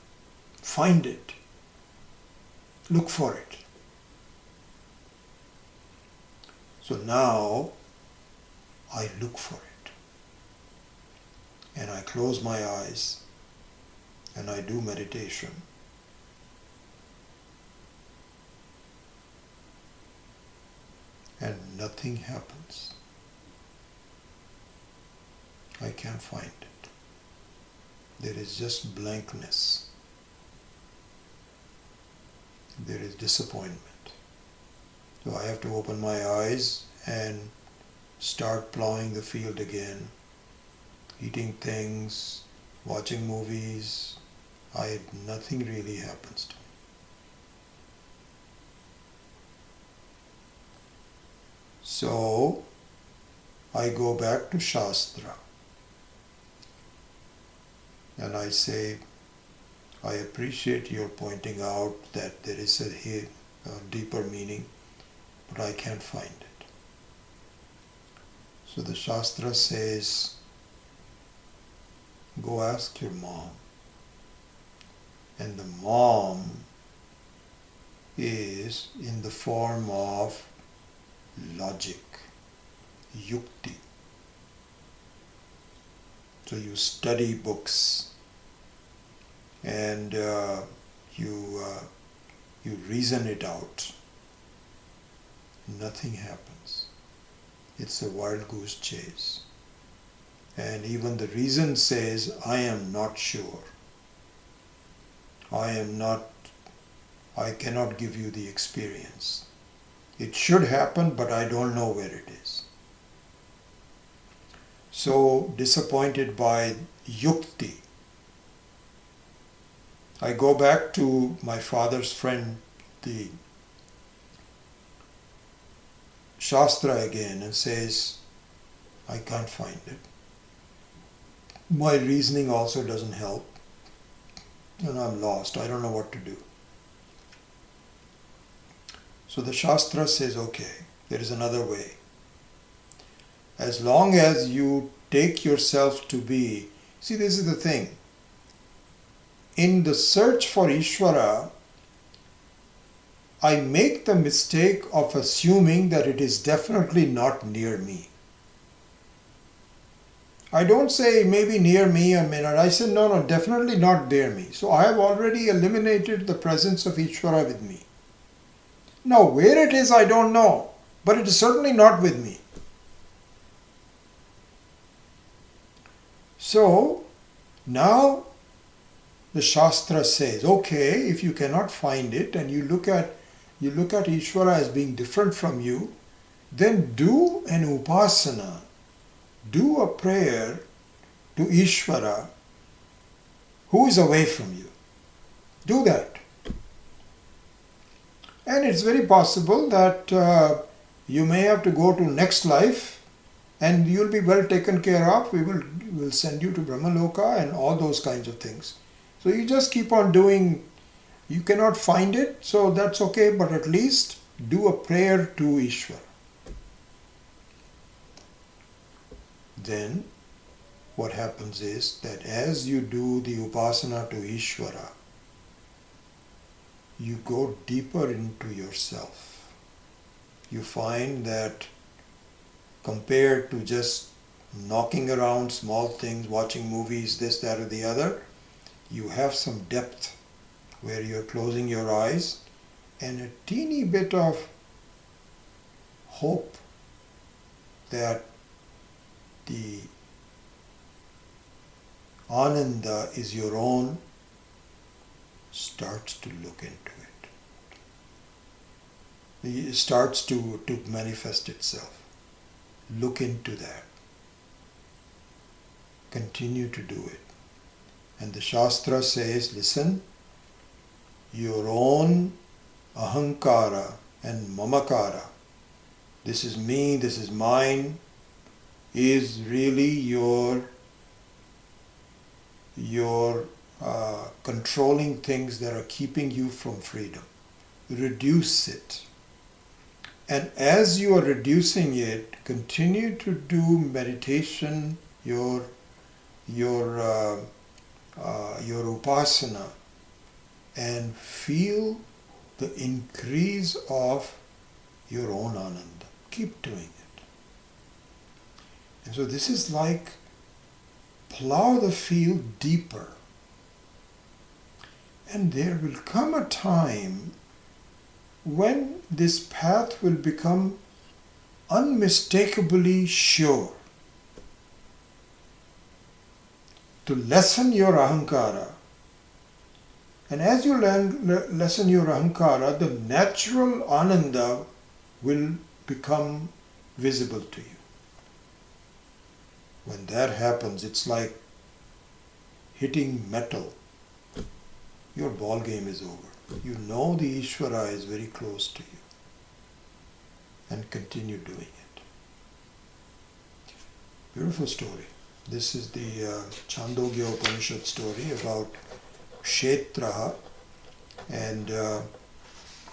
Find it. Look for it. So now I look for it. And I close my eyes and I do meditation. And nothing happens. I can't find it. There is just blankness. There is disappointment. So I have to open my eyes and start plowing the field again, eating things, watching movies. Nothing really happens to me. So I go back to Shastra and I say, I appreciate your pointing out that there is a deeper meaning, but I can't find it. So the Shastra says, go ask your mom. And the mom is in the form of logic, yukti. So you study books and you reason it out. Nothing happens. It's a wild goose chase. And even the reason says, I am not sure. I cannot give you the experience. It should happen, but I don't know where it is. So disappointed by yukti, I go back to my father's friend, the Shastra again, and says, I can't find it. My reasoning also doesn't help. And I'm lost. I don't know what to do. So the Shastra says, okay, there is another way. As long as you take yourself to be, see, this is the thing. In the search for Ishvara, I make the mistake of assuming that it is definitely not near me. I don't say maybe near me or may not. I say no, definitely not near me. So I have already eliminated the presence of Ishvara with me. Now where it is I don't know, but it is certainly not with me. So now the Shastra says, okay, if you cannot find it and you look at Ishvara as being different from you, then do an upasana, do a prayer to Ishvara who is away from you. Do that. And it's very possible that you may have to go to next life and you'll be well taken care of. We will send you to Brahmaloka and all those kinds of things. So you just keep on doing. You cannot find it, so that's okay, but at least do a prayer to Ishvara. Then what happens is that as you do the upasana to Ishvara, you go deeper into yourself. You find that compared to just knocking around small things, watching movies, this, that, or the other, you have some depth where you're closing your eyes and a teeny bit of hope that the Ananda is your own starts to look into it. It starts to manifest itself. Look into that. Continue to do it. And the Shastra says, listen, your own ahankara and mamakara, this is me, this is mine, is really your controlling things that are keeping you from freedom. Reduce it. And as you are reducing it, continue to do meditation, your upasana, and feel the increase of your own ananda. Keep doing it. And so this is like plow the field deeper. And there will come a time when this path will become unmistakably sure. To lessen your ahankara. And as you lessen your ahankara, the natural ananda will become visible to you. When that happens, it's like hitting metal. Your ball game is over. You know the Ishvara is very close to you. And continue doing it. Beautiful story. This is the Chandogya Upanishad story about Kshetraha, and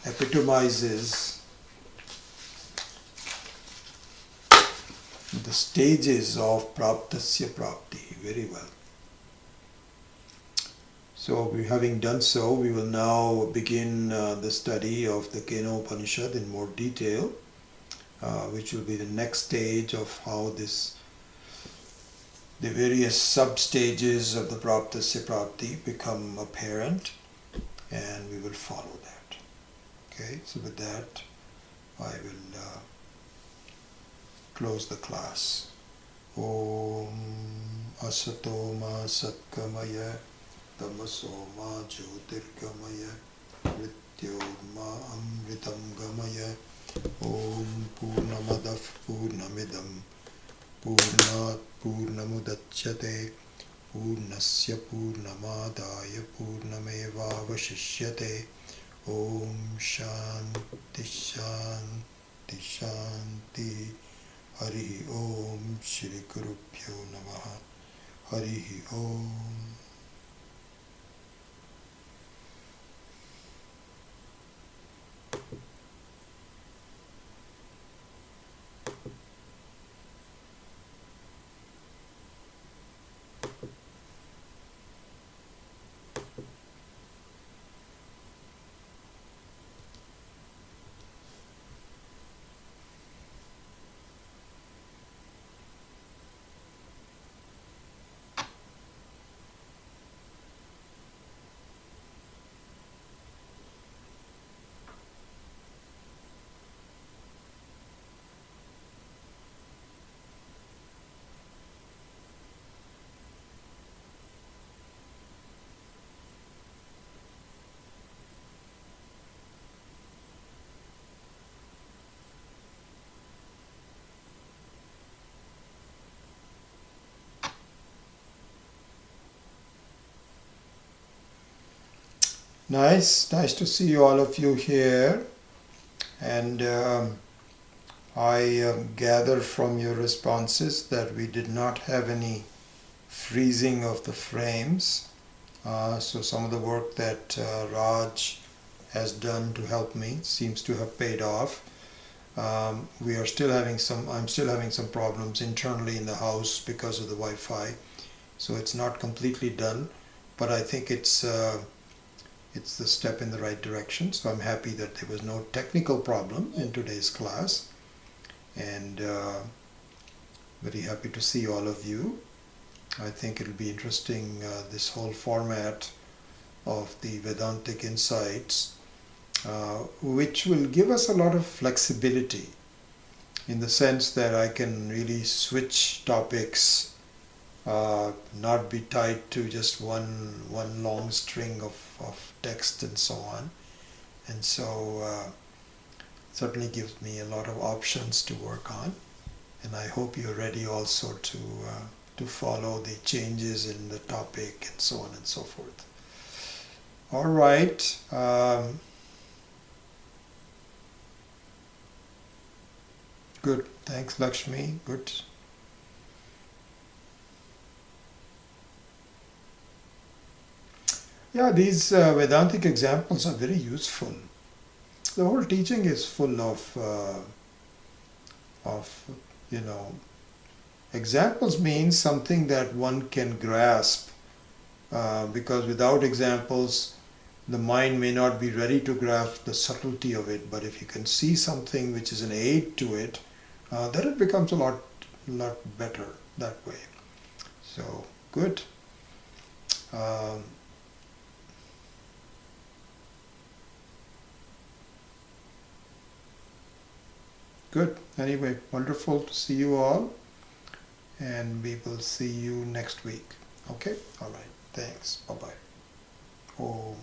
epitomizes the stages of Praptasya Prapti very well. So, having done so, we will now begin the study of the Kena Upanishad in more detail, which will be the next stage of how the various sub-stages of the Praptasya Prapti become apparent, and we will follow that. Okay, so with that, I will close the class. Om Asato Ma Satkamaya Tamaso Ma Jyotirgamaya Mrityo Ma Amritam Gamaya Om Purnamadav Purnamidam Purnat Purnamudachyate Purnasya Purnamadaya Purnamevavashishyate Om Shanti Shanti Shanti Hari Om Shri Gurubhyo Namaha Hari Om. Nice to see all of you here. And I gather from your responses that we did not have any freezing of the frames. So some of the work that Raj has done to help me seems to have paid off. We are still having I'm still having some problems internally in the house because of the Wi-Fi. So it's not completely done, but I think it's the step in the right direction. So I'm happy that there was no technical problem in today's class, and very happy to see all of you. I think it'll be interesting, this whole format of the Vedantic Insights, which will give us a lot of flexibility in the sense that I can really switch topics, not be tied to just one long string of text and so on. And so certainly gives me a lot of options to work on. And I hope you're ready also to follow the changes in the topic and so on and so forth. All right. Good. Thanks, Lakshmi. Good. Yeah, these Vedantic examples are very useful. The whole teaching is full of examples means something that one can grasp, because without examples, the mind may not be ready to grasp the subtlety of it. But if you can see something which is an aid to it, then it becomes a lot better that way. So good. Good. Anyway, wonderful to see you all, and we will see you next week. Okay? All right. Thanks. Bye-bye. Om.